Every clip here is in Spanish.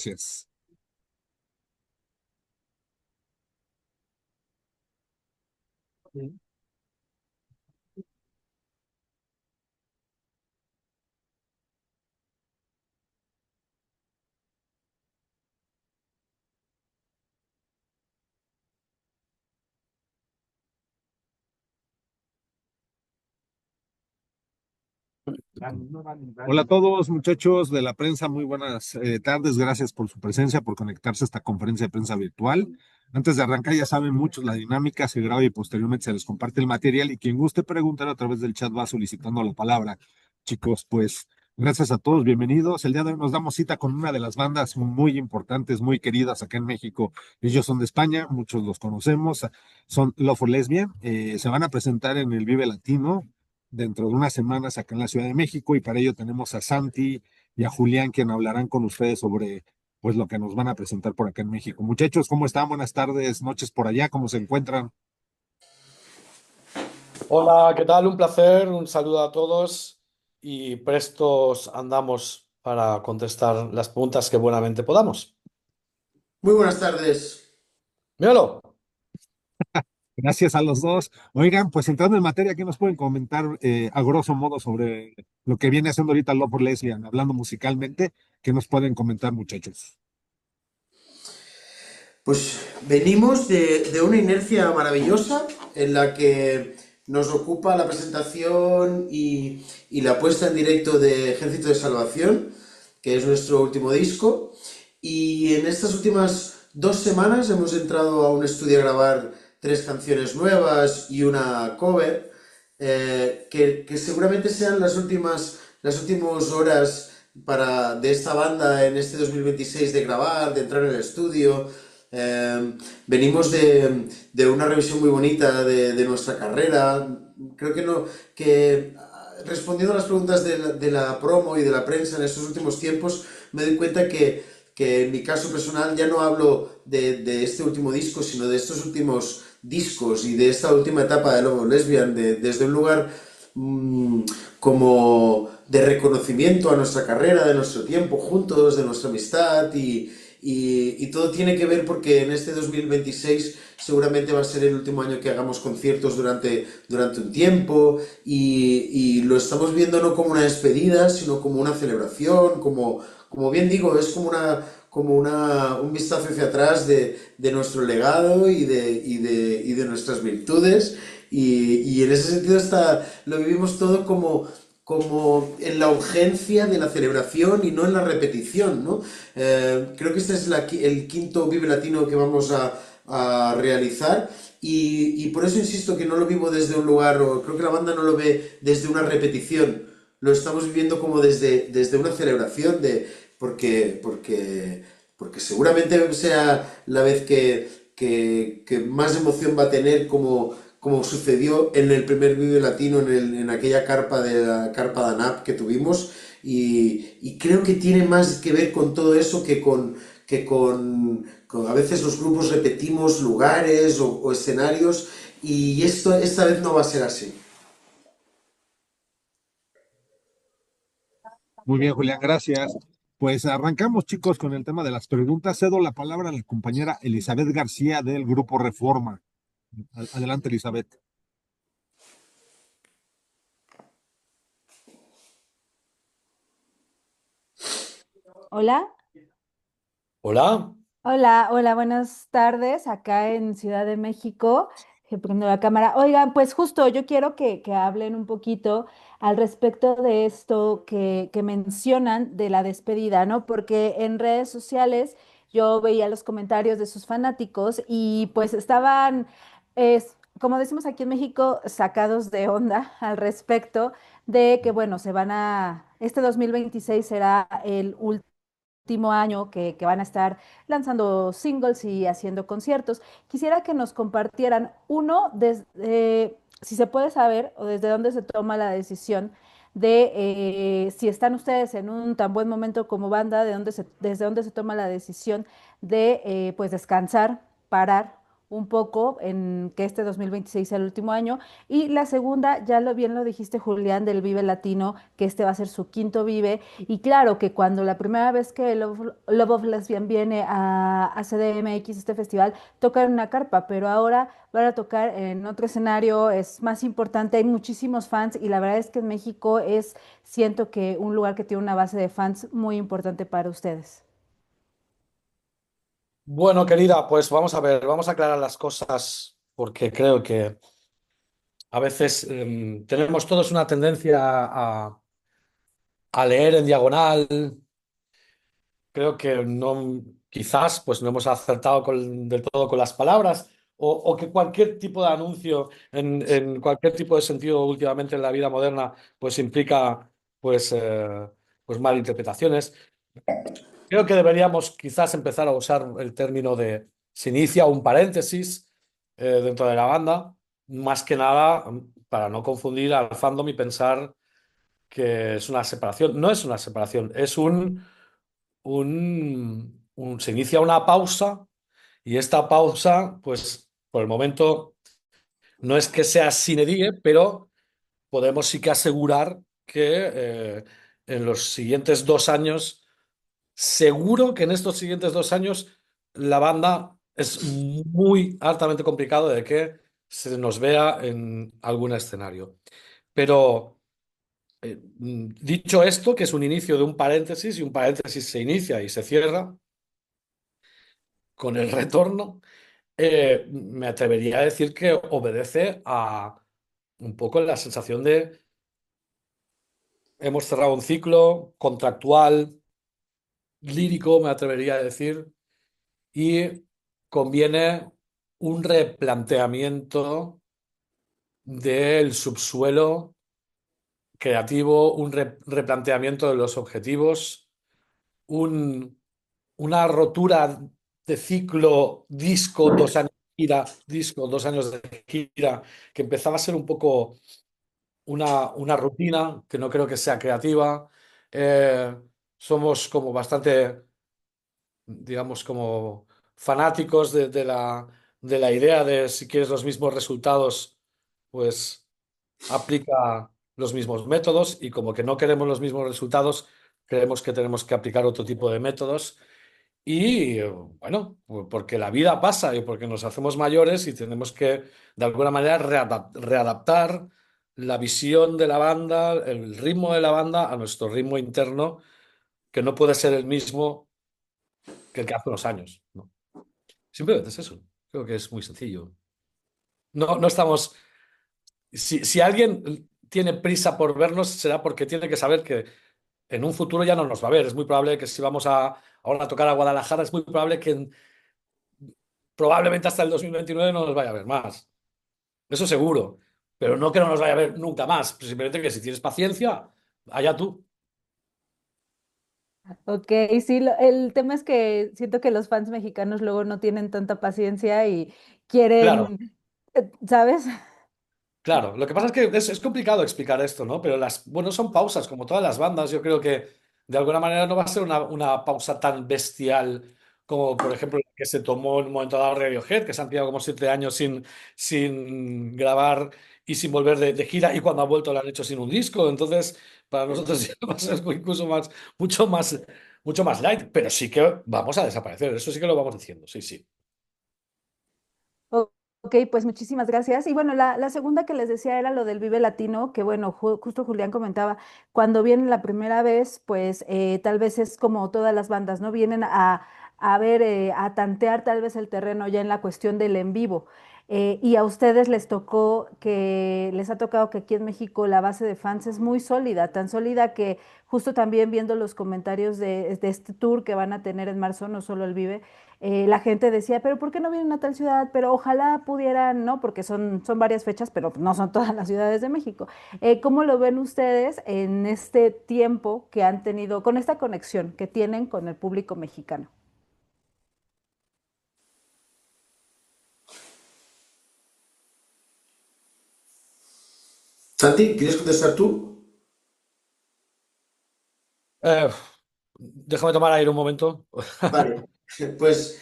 noches. Hola a todos, muchachos de la prensa, muy buenas tardes. Gracias por su presencia, por conectarse a esta conferencia de prensa virtual. Antes de arrancar, ya saben muchos la dinámica, se graba y posteriormente se les comparte el material y quien guste preguntar a través del chat va solicitando la palabra. Chicos, pues gracias a todos, bienvenidos. El día de hoy nos damos cita con una de las bandas muy importantes, muy queridas acá en México. Ellos son de España, muchos los conocemos, son Love for Lesbian. Se van a presentar en el Vive Latino dentro de unas semanas acá en la Ciudad de México y para ello tenemos a Santi y a Julián quien hablarán con ustedes sobre pues lo que nos van a presentar por acá en México. Muchachos, ¿cómo están? Buenas tardes, noches por allá, ¿cómo se encuentran? Hola, ¿qué tal? Un placer, un saludo a todos y prestos andamos para contestar las preguntas que buenamente podamos. Muy buenas tardes. Míralo. Gracias a los dos. Oigan, pues entrando en materia, ¿qué nos pueden comentar a grosso modo sobre lo que viene haciendo ahorita Love for Lesbian, hablando musicalmente? ¿Qué nos pueden comentar, muchachos? Pues venimos de una inercia maravillosa en la que nos ocupa la presentación y la puesta en directo de Ejército de Salvación, que es nuestro último disco. Y en estas últimas 2 semanas hemos entrado a un estudio a grabar 3 canciones nuevas y una cover, que seguramente sean las últimas horas de esta banda en este 2026 de grabar, de entrar en el estudio. Venimos de una revisión muy bonita de nuestra carrera. Creo que no, que respondiendo a las preguntas de la promo y de la prensa en estos últimos tiempos, me doy cuenta que en mi caso personal ya no hablo de este último disco, sino de estos últimos discos y de esta última etapa de Lobo Lesbian, desde un lugar mm, como de reconocimiento a nuestra carrera, de nuestro tiempo juntos, de nuestra amistad y todo tiene que ver porque en este 2026 seguramente va a ser el último año que hagamos conciertos durante un tiempo y lo estamos viendo no como una despedida, sino como una celebración, como bien digo, es un vistazo hacia atrás de nuestro legado y de nuestras virtudes y en ese sentido lo vivimos todo como en la urgencia de la celebración y no en la repetición, ¿no? Creo que este es el quinto Vive Latino que vamos a realizar y por eso insisto que no lo vivo desde un lugar, o creo que la banda no lo ve desde una repetición, lo estamos viviendo como desde una celebración porque seguramente sea la vez que más emoción va a tener como sucedió en el primer vídeo latino en aquella carpa de la carpa de ANAP que tuvimos y creo que tiene más que ver con todo eso que con a veces los grupos repetimos lugares o escenarios y esta vez no va a ser así. Muy bien, Julián, gracias. Pues arrancamos, chicos, con el tema de las preguntas. Cedo la palabra a la compañera Elizabeth García del Grupo Reforma. Adelante, Elizabeth. Hola, Hola. hola, buenas tardes, acá en Ciudad de México, prendo la cámara. Oigan, pues justo yo quiero que hablen un poquito al respecto de esto que mencionan de la despedida, ¿no? Porque en redes sociales yo veía los comentarios de sus fanáticos y pues estaban, como decimos aquí en México, sacados de onda al respecto de que, bueno, este 2026 será el último año que van a estar lanzando singles y haciendo conciertos. Quisiera que nos compartieran, uno, si se puede saber o desde dónde se toma la decisión de si están ustedes en un tan buen momento como banda, desde dónde se toma la decisión de pues descansar, parar un poco en que este 2026 sea el último año. Y la segunda, ya bien lo dijiste, Julián, del Vive Latino, que este va a ser su quinto Vive. Y claro que cuando la primera vez que Love of Lesbian viene a CDMX, este festival, toca en una carpa, pero ahora van a tocar en otro escenario, es más importante, hay muchísimos fans y la verdad es que en México siento que un lugar que tiene una base de fans muy importante para ustedes. Bueno, querida, pues vamos a ver, vamos a aclarar las cosas porque creo que a veces tenemos todos una tendencia a leer en diagonal. Creo que no, quizás pues no hemos acertado del todo con las palabras o que cualquier tipo de anuncio en cualquier tipo de sentido últimamente en la vida moderna pues implica pues, pues malinterpretaciones. Creo que deberíamos quizás empezar a usar el término de se inicia un paréntesis dentro de la banda, más que nada para no confundir al fandom y pensar que es una separación. No es una separación, es se inicia una pausa y esta pausa, pues por el momento no es que sea sine die, pero podemos sí que asegurar que en los siguientes 2 años, seguro que en estos siguientes 2 años la banda es muy altamente complicado de que se nos vea en algún escenario. Pero dicho esto, que es un inicio de un paréntesis y un paréntesis se inicia y se cierra con el retorno, me atrevería a decir que obedece a un poco la sensación de hemos cerrado un ciclo contractual, lírico, me atrevería a decir, y conviene un replanteamiento del subsuelo creativo, un replanteamiento de los objetivos, un, una rotura de ciclo disco, 2 años de gira, disco, 2 años de gira, que empezaba a ser un poco una rutina que no creo que sea creativa. Eh, Somos como bastante, digamos, como fanáticos de la idea de si quieres los mismos resultados, pues aplica los mismos métodos y como que no queremos los mismos resultados, creemos que tenemos que aplicar otro tipo de métodos. Y bueno, porque la vida pasa y porque nos hacemos mayores y tenemos que, de alguna manera, readaptar la visión de la banda, el ritmo de la banda a nuestro ritmo interno, que no puede ser el mismo que el que hace unos años, ¿no? Simplemente es eso. Creo que es muy sencillo. No, no estamos. Si alguien tiene prisa por vernos, será porque tiene que saber que en un futuro ya no nos va a ver. Es muy probable que si vamos ahora a tocar a Guadalajara, es muy probable que probablemente hasta el 2029 no nos vaya a ver más. Eso seguro. Pero no que no nos vaya a ver nunca más. Simplemente que si tienes paciencia, allá tú. Ok, sí, el tema es que siento que los fans mexicanos luego no tienen tanta paciencia y Claro, quieren, ¿sabes? claro. Lo que pasa es que es complicado explicar esto, ¿no? Pero bueno, son pausas, como todas las bandas. Yo creo que de alguna manera no va a ser una pausa tan bestial como, por ejemplo, la que se tomó en un momento dado Radiohead, que se han tirado como 7 años sin grabar y sin volver de gira, y cuando ha vuelto lo han hecho sin un disco. Entonces, para nosotros ya va a ser incluso mucho más, mucho más light, pero sí que vamos a desaparecer. Eso sí que lo vamos diciendo, sí, sí. Ok, pues muchísimas gracias. Y bueno, la segunda que les decía era lo del Vive Latino, que bueno, justo Julián comentaba, cuando vienen la primera vez, pues tal vez es como todas las bandas, ¿no? Vienen a ver, a tantear tal vez el terreno ya en la cuestión del en vivo. Y a ustedes les ha tocado que aquí en México la base de fans es muy sólida, tan sólida que justo también viendo los comentarios de este tour que van a tener en marzo, no solo el Vive, la gente decía, pero ¿por qué no vienen a tal ciudad? Pero ojalá pudieran, ¿no? Porque son varias fechas, pero no son todas las ciudades de México. ¿Cómo lo ven ustedes en este tiempo que han tenido, con esta conexión que tienen con el público mexicano? Santi, ¿quieres contestar tú? Eh, Déjame tomar aire un momento. Vale, pues,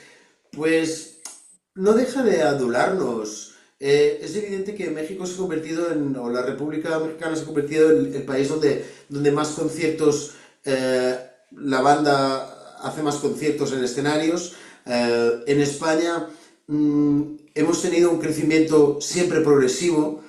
pues. no deja de adularnos. Es evidente que México se ha convertido o la República Mexicana se ha convertido en el país donde más conciertos, la banda hace más conciertos en escenarios. En España hemos tenido un crecimiento siempre progresivo.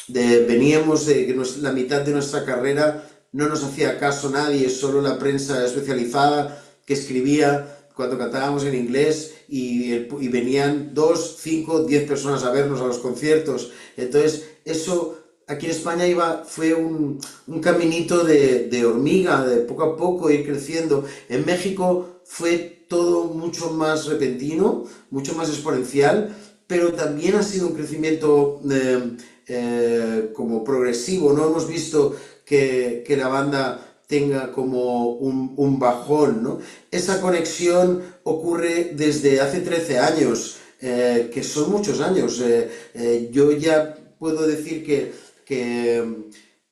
Veníamos de que la mitad de nuestra carrera no nos hacía caso nadie, solo la prensa especializada que escribía cuando cantábamos en inglés y venían 2, 5, 10 personas a vernos a los conciertos. Entonces, eso aquí en España fue un caminito de hormiga, de poco a poco ir creciendo. En México fue todo mucho más repentino, mucho más exponencial, pero también ha sido un crecimiento como progresivo. No hemos visto que la banda tenga como un bajón, ¿no? Esa conexión ocurre desde hace 13 años, que son muchos años. Yo ya puedo decir que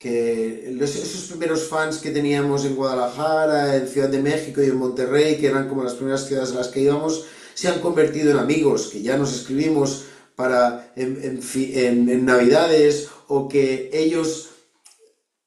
esos primeros fans que teníamos en Guadalajara, en Ciudad de México y en Monterrey, que eran como las primeras ciudades a las que íbamos, se han convertido en amigos, que ya nos escribimos en Navidades, o que ellos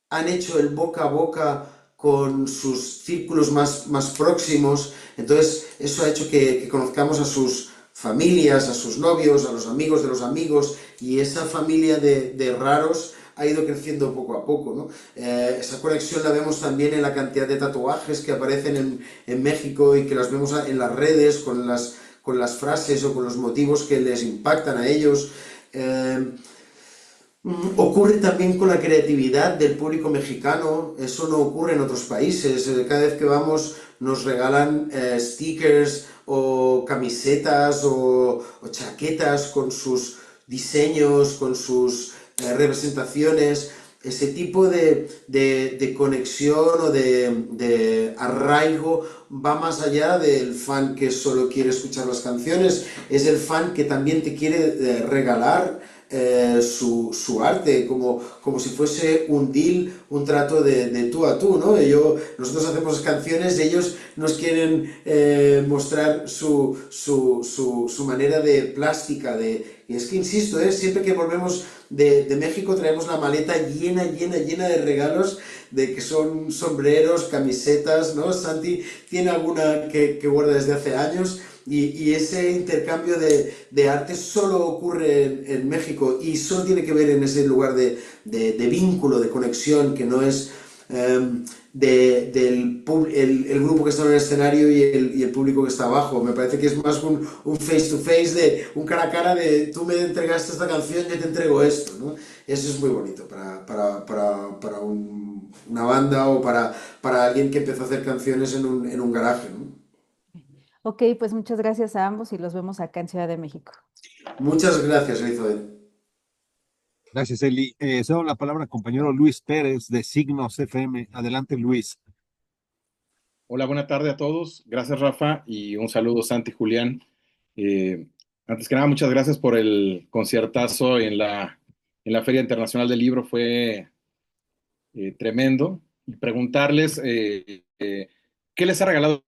han hecho el boca a boca con sus círculos más próximos. Entonces eso ha hecho que conozcamos a sus familias, a sus novios, a los amigos de los amigos, y esa familia de raros ha ido creciendo poco a poco, ¿no? Esa conexión la vemos también en la cantidad de tatuajes que aparecen en México y que las vemos en las redes con las frases o con los motivos que les impactan a ellos. Ocurre también con la creatividad del público mexicano. Eso no ocurre en otros países. Cada vez que vamos nos regalan stickers o camisetas o chaquetas con sus diseños, con sus representaciones. Ese tipo de conexión o de arraigo va más allá del fan que solo quiere escuchar las canciones. Es el fan que también te quiere regalar su arte, como si fuese un deal, un trato de tú a tú, ¿no? Nosotros hacemos canciones, ellos nos quieren mostrar su manera de plástica, y es que insisto, siempre que volvemos de México traemos la maleta llena de regalos, de que son sombreros, camisetas, ¿no? Santi tiene alguna que guarda desde hace años. Y ese intercambio de arte solo ocurre en México, y solo tiene que ver en ese lugar de vínculo, de conexión, que no es el grupo que está en el escenario y el público que está abajo. Me parece que es más un face to face, un cara a cara de tú me entregaste esta canción, yo te entrego esto, ¿no? Eso es muy bonito para una banda o para alguien que empezó a hacer canciones en un garaje, ¿no? Ok, pues muchas gracias a ambos y los vemos acá en Ciudad de México. Muchas gracias, Elizabeth. Gracias, Eli. Cedo la palabra al compañero Luis Pérez de Signos FM. Adelante, Luis. Hola, buena tarde a todos. Gracias, Rafa, y un saludo, Santi, Julián. Eh, Antes que nada, muchas gracias por el conciertazo en la Feria Internacional del Libro. Fue tremendo. Y preguntarles qué les ha regalado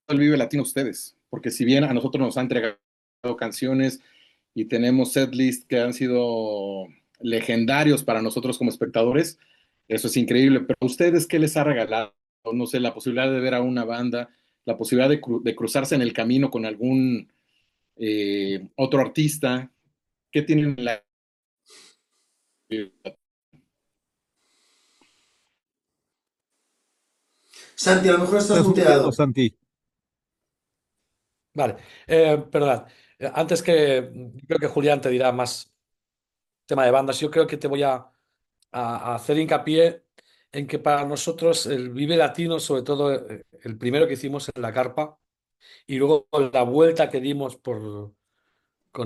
el Vive Latino a ustedes, porque si bien a nosotros nos han entregado canciones y tenemos setlist que han sido legendarios para nosotros como espectadores, eso es increíble, pero a ustedes, ¿qué les ha regalado? No sé, la posibilidad de ver a una banda, la posibilidad de cruzarse en el camino con algún otro artista. ¿Qué tienen en la... Santi, a lo mejor estás Estás muteado, muteado. Santi. Vale, perdón. Antes creo que Julián te dirá más tema de bandas. Yo creo que te voy a hacer hincapié en que para nosotros el Vive Latino, sobre todo el primero que hicimos en la carpa, y luego la vuelta que dimos con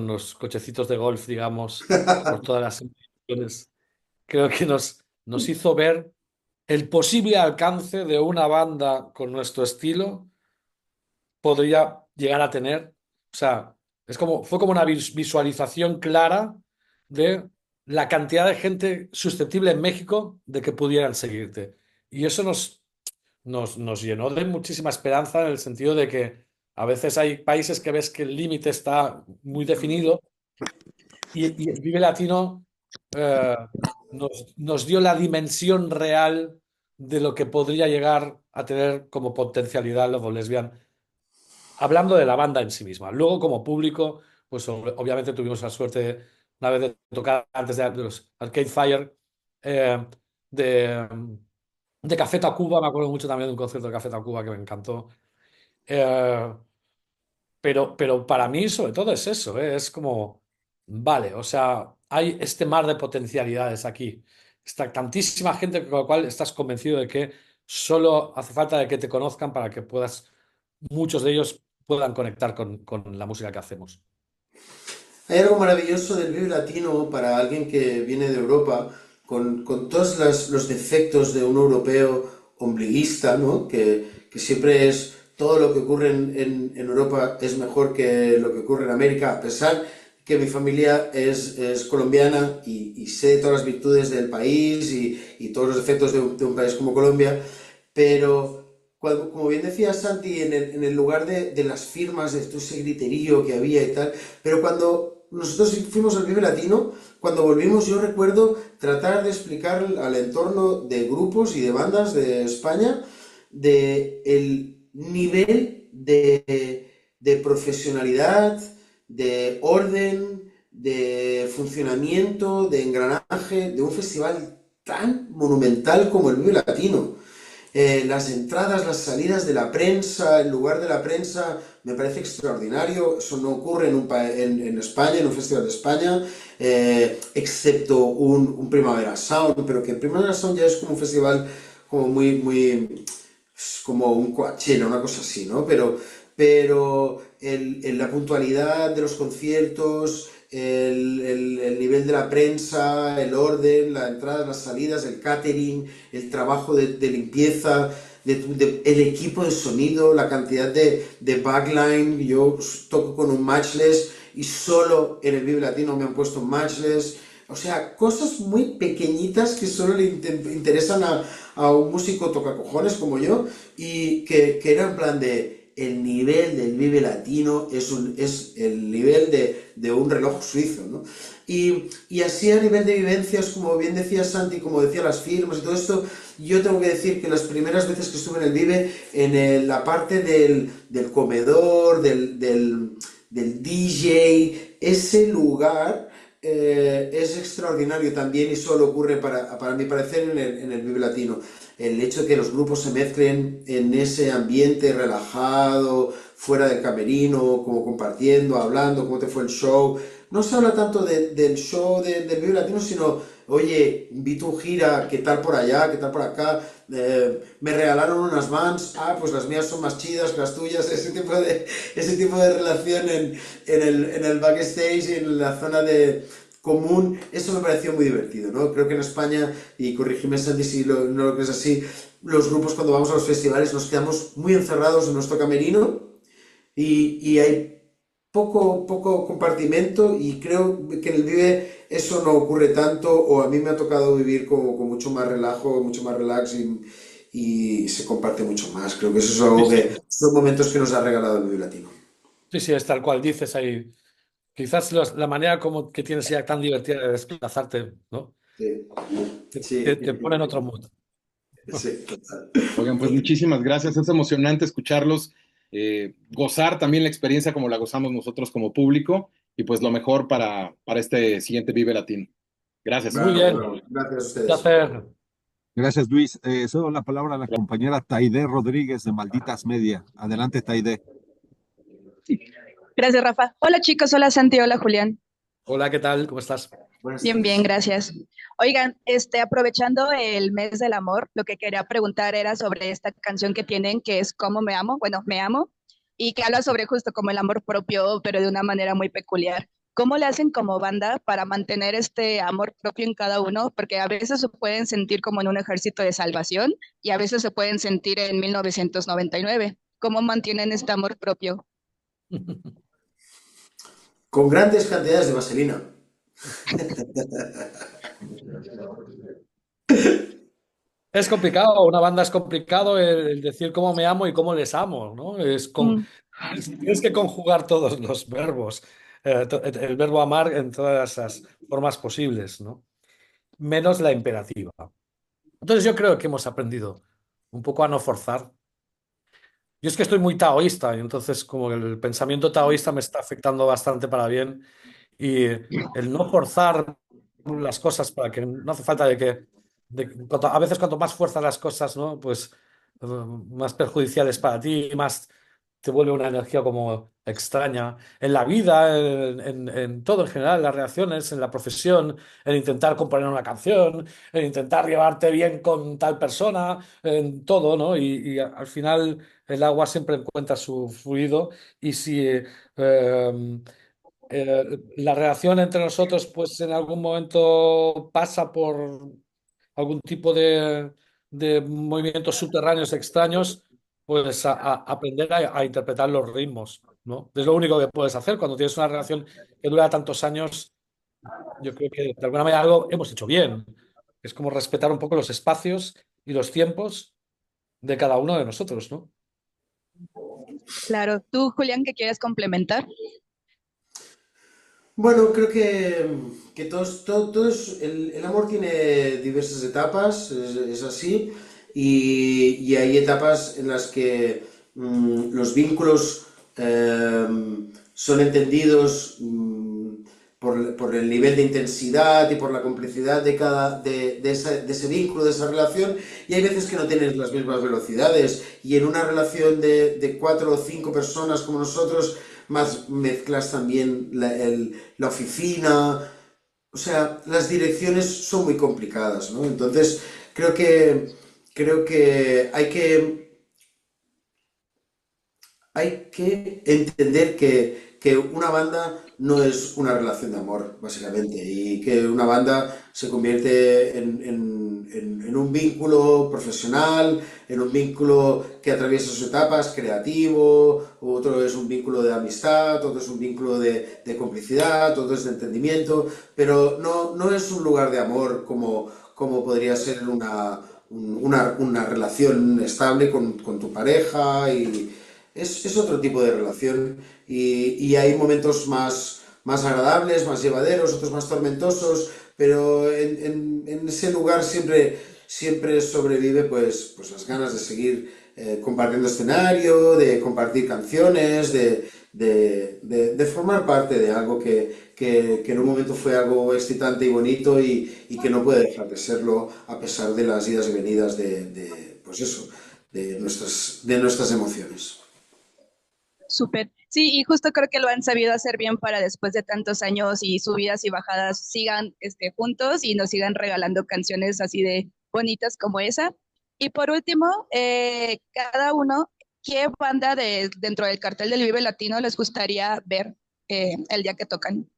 los cochecitos de golf, digamos, por todas las ediciones, creo que nos hizo ver el posible alcance de una banda con nuestro estilo podría llegar a tener. O sea, fue como una visualización clara de la cantidad de gente susceptible en México de que pudieran seguirte. Y eso nos llenó de muchísima esperanza en el sentido de que A veces hay países que ves que el límite está muy definido y el Vive Latino eh, nos dio la dimensión real de lo que podría llegar a tener como potencialidad Love of Lesbian, hablando de la banda en sí misma. Luego, como público, pues obviamente tuvimos la suerte una vez de tocar antes de los Arcade Fire, eh, de, de Café Tacuba, me acuerdo mucho también de un concierto de Café Tacuba que me encantó. Eh, pero para mí, sobre todo, es eso, ¿eh? Es como, vale, o sea, hay este mar de potencialidades aquí. Está tantísima gente con la cual estás convencido de que solo hace falta de que te conozcan para que puedas, muchos de ellos puedan conectar con la música que hacemos. Hay algo maravilloso del Vive Latino para alguien que viene de Europa, con todos los defectos de un europeo ombliguista, ¿no? Que siempre es todo lo que ocurre en Europa es mejor que lo que ocurre en América, a pesar que mi familia es colombiana y sé todas las virtudes del país y todos los defectos de un país como Colombia, pero como bien decía Santi, en el lugar de las firmas, de todo ese griterío que había y tal, pero cuando nosotros fuimos al Vive Latino, cuando volvimos yo recuerdo tratar de explicar al entorno de grupos y de bandas de España de el nivel de profesionalidad, de orden, de funcionamiento, de engranaje, de un festival tan monumental como el Vive Latino. Las entradas, las salidas de la prensa, el lugar de la prensa, me parece extraordinario. Eso no ocurre en España, en un festival de España, excepto un Primavera Sound, pero que Primavera Sound ya es como un festival como muy, como un Coachella, una cosa así, ¿no? Pero la puntualidad de los conciertos, el nivel de la prensa, el orden, la entrada, las salidas, el catering, el trabajo de limpieza, el equipo de sonido, la cantidad de backline. Yo toco con un Matchless y solo en el Vive Latino me han puesto Matchless. O sea, cosas muy pequeñitas que solo le interesan a un músico tocacojones como yo y que era en plan de el nivel del Vive Latino es el nivel de un reloj suizo, ¿no? Y así a nivel de vivencias, como bien decía Santi, como decía las firmas y todo esto, yo tengo que decir que las primeras veces que estuve en el Vive, la parte del comedor, del DJ, ese lugar es extraordinario también y solo ocurre, para mi parecer, en el Vive Latino. El hecho de que los grupos se mezclen en ese ambiente relajado, fuera del camerino, como compartiendo, hablando, cómo te fue el show. No se habla tanto del show del Vive Latino, sino, oye, vi tu gira, ¿qué tal por allá? ¿Qué tal por acá? Me regalaron unas Vans, pues las mías son más chidas que las tuyas, ese tipo de relación en el backstage, en la zona de común, eso me pareció muy divertido, ¿no? Creo que en España, y corrígeme Santi si no lo crees así, los grupos cuando vamos a los festivales nos quedamos muy encerrados en nuestro camerino y hay poco compartimento y creo que en el Vive eso no ocurre tanto o a mí me ha tocado vivir con mucho más relajo, mucho más relax y se comparte mucho más. Creo que eso es Sí, algo sí, que son momentos que nos ha regalado el Vive Latino. sí, sí, es tal cual dices ahí. Quizás la manera como que tienes ya tan divertida de desplazarte, ¿no? Sí, Te pone en sí, otro mood. sí, total. Oigan, pues muchísimas gracias. Es emocionante escucharlos, gozar también la experiencia como la gozamos nosotros como público y pues lo mejor para este siguiente Vive Latino. Gracias. Muy Bravo, bien, bravo. Gracias a un ustedes. placer. Gracias, Luis. Cedo la palabra a la compañera Taide Rodríguez de Malditas Media. Adelante, Taide. Gracias, Rafa. Hola chicos, hola Santi, hola Julián. Hola, ¿qué tal? ¿Cómo estás? Buenas Bien, bien, tardes. gracias. Oigan, aprovechando el mes del amor, lo que quería preguntar era sobre esta canción que tienen, que es ¿Cómo me amo? Bueno, me amo, y que habla sobre justo como el amor propio, pero de una manera muy peculiar. ¿Cómo le hacen como banda para mantener este amor propio en cada uno? Porque a veces se pueden sentir como en un ejército de salvación y a veces se pueden sentir en 1999. ¿Cómo mantienen este amor propio? Con grandes cantidades de vaselina. Es complicado, una banda es complicado el decir cómo me amo y cómo les amo, ¿no? Mm. Tienes que conjugar todos los verbos, el verbo amar en todas las formas posibles, ¿no? Menos la imperativa. Entonces yo creo que hemos aprendido un poco a no forzar. Yo es que estoy muy taoísta y entonces como el pensamiento taoísta me está afectando bastante para bien y el no forzar las cosas para que no hace falta a veces cuanto más fuerzas las cosas, ¿no? Pues más perjudiciales para ti, más te vuelve una energía como extraña en la vida, en todo en general, en las reacciones, en la profesión, en intentar componer una canción, en intentar llevarte bien con tal persona, en todo, ¿no? Y al final el agua siempre encuentra su fluido y si la relación entre nosotros, pues en algún momento pasa por algún tipo de movimientos subterráneos extraños, pues aprender a interpretar los ritmos, ¿no? Es lo único que puedes hacer cuando tienes una relación que dura tantos años. Yo creo que de alguna manera algo hemos hecho bien. Es como respetar un poco los espacios y los tiempos de cada uno de nosotros, ¿no? Claro. ¿Tú, Julián, qué quieres complementar? Bueno, creo que el amor tiene diversas etapas, es así, y hay etapas en las que los vínculos son entendidos por el nivel de intensidad y por la complicidad de ese vínculo, de esa relación, y hay veces que no tienes las mismas velocidades, y en una relación de cuatro o cinco personas como nosotros, más mezclas también la oficina, o sea, las direcciones son muy complicadas, ¿no? Entonces, creo que hay que entender que una banda no es una relación de amor, básicamente, y que una banda se convierte en un vínculo profesional, en un vínculo que atraviesa sus etapas, creativo, otro es un vínculo de amistad, otro es un vínculo de complicidad, otro es de entendimiento, pero no es un lugar de amor como podría ser una relación estable con tu pareja y es otro tipo de relación y hay momentos más agradables, más llevaderos, otros más tormentosos, pero en ese lugar siempre sobrevive pues las ganas de seguir compartiendo escenario, de compartir canciones, de formar parte de algo que en un momento fue algo excitante y bonito y que no puede dejar de serlo a pesar de las idas y venidas pues eso, de nuestras emociones. Súper. Sí, y justo creo que lo han sabido hacer bien para después de tantos años y subidas y bajadas sigan juntos y nos sigan regalando canciones así de bonitas como esa. Y por último, cada uno, ¿qué banda dentro del cartel del Vive Latino les gustaría ver el día que tocan?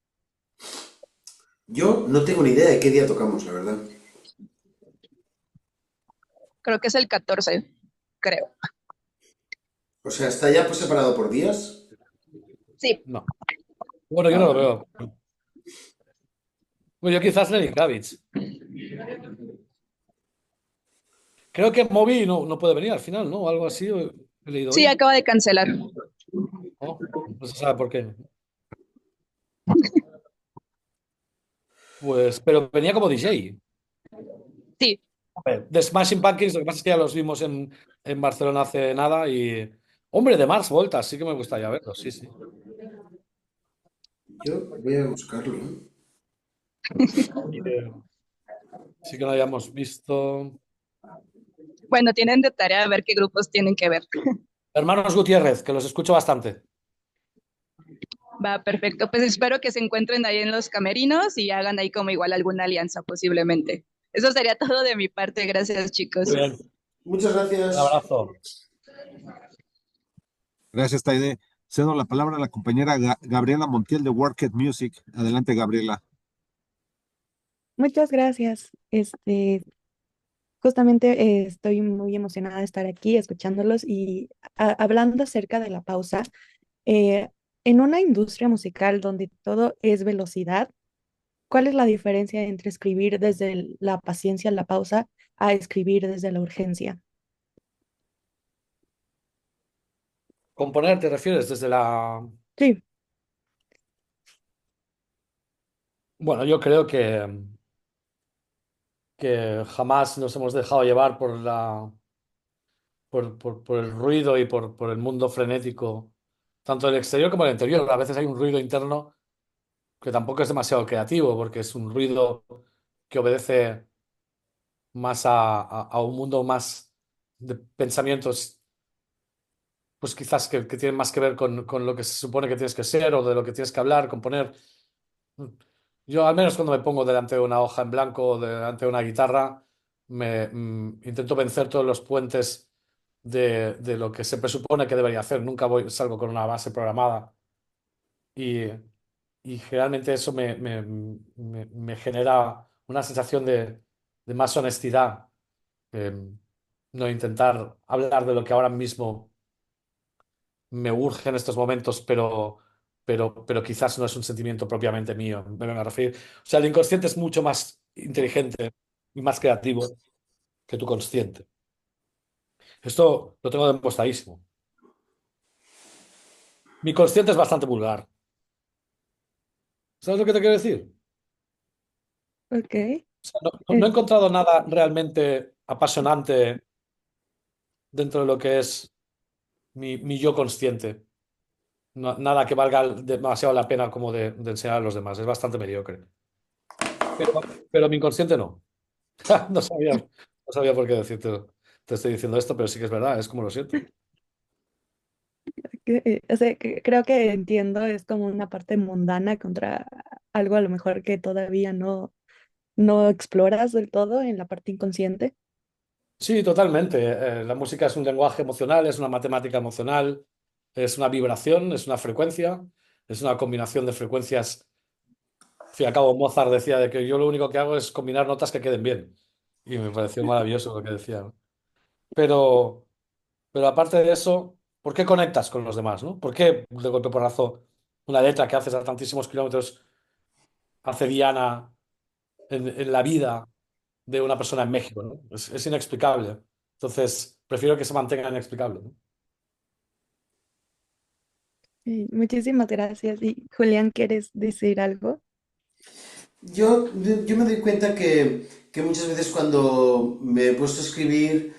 Yo no tengo ni idea de qué día tocamos, la verdad. Creo que es el 14, creo. O sea, ¿está ya pues separado por días? Sí, No. Bueno, yo Ah, no lo vale. veo. Bueno, yo quizás Lenny Kravitz. Creo que Moby no puede venir al final, ¿no? O algo así he leído sí, hoy. acaba de cancelar. ¿No? No se sabe por qué. Pues, pero venía como DJ. Sí, A ver, The Smashing Pumpkins, lo que pasa es que ya los vimos en Barcelona hace nada y... Hombre, de Mars Volta, sí que me gustaría verlos, sí, sí. Yo voy a buscarlo, ¿eh? Eh, Sí que lo hayamos visto. bueno, tienen de tarea ver qué grupos tienen que ver. Hermanos Gutiérrez, que los escucho bastante. Va, perfecto. Pues espero que se encuentren ahí en los camerinos y hagan ahí como igual alguna alianza posiblemente. Eso sería todo de mi parte. Gracias, Muy chicos. bien, Muchas un gracias. abrazo. Gracias, Taide. Cedo la palabra a la compañera Gabriela Montiel de Worked Music. Adelante, Gabriela. Muchas gracias. Justamente estoy muy emocionada de estar aquí escuchándolos y hablando acerca de la pausa. eh, en una industria musical donde todo es velocidad, ¿cuál es la diferencia entre escribir desde la paciencia, la pausa, a escribir desde la urgencia? Componer, ¿te refieres? Desde la... Sí, Bueno, yo creo que jamás nos hemos dejado llevar por el ruido y por el mundo frenético, tanto el exterior como el interior. A veces hay un ruido interno que tampoco es demasiado creativo, porque es un ruido que obedece más a un mundo más de pensamientos, pues quizás que tienen más que ver con lo que se supone que tienes que ser o de lo que tienes que hablar, componer. Yo, al menos cuando me pongo delante de una hoja en blanco o delante de una guitarra, intento vencer todos los puentes de lo que se presupone que debería hacer. Nunca salgo con una base programada. Y, y generalmente eso me genera una sensación de más honestidad. No intentar hablar de lo que ahora mismo me urge en estos momentos, pero quizás no es un sentimiento propiamente mío. Me vengo a referir. O sea, el inconsciente es mucho más inteligente y más creativo que tu consciente. Esto lo tengo demostradísimo. Mi consciente es bastante vulgar. ¿Sabes lo que te quiero decir? ok. O sea, no he encontrado nada realmente apasionante dentro de lo que es mi yo consciente. Nada que valga demasiado la pena como de enseñar a los demás. Es bastante mediocre. Pero mi inconsciente no. No sabía por qué decirte, te estoy diciendo esto, pero sí que es verdad, es como lo siento. O sea, creo que entiendo, es como una parte mundana contra algo a lo mejor que todavía no exploras del todo en la parte inconsciente. Sí, totalmente. La música es un lenguaje emocional, es una matemática emocional, es una vibración, es una frecuencia, es una combinación de frecuencias. Al fin y al cabo, Mozart decía de que yo lo único que hago es combinar notas que queden bien. Y me pareció maravilloso lo que decía, ¿no? Pero, pero aparte de eso, ¿por qué conectas con los demás, no? ¿Por qué de golpe porrazo una letra que haces a tantísimos kilómetros hace diana en la vida de una persona en México, ¿no? Es inexplicable. Entonces, prefiero que se mantenga inexplicable, ¿no? Muchísimas gracias. Y Julián, ¿quieres decir algo? Yo me doy cuenta que muchas veces cuando me he puesto a escribir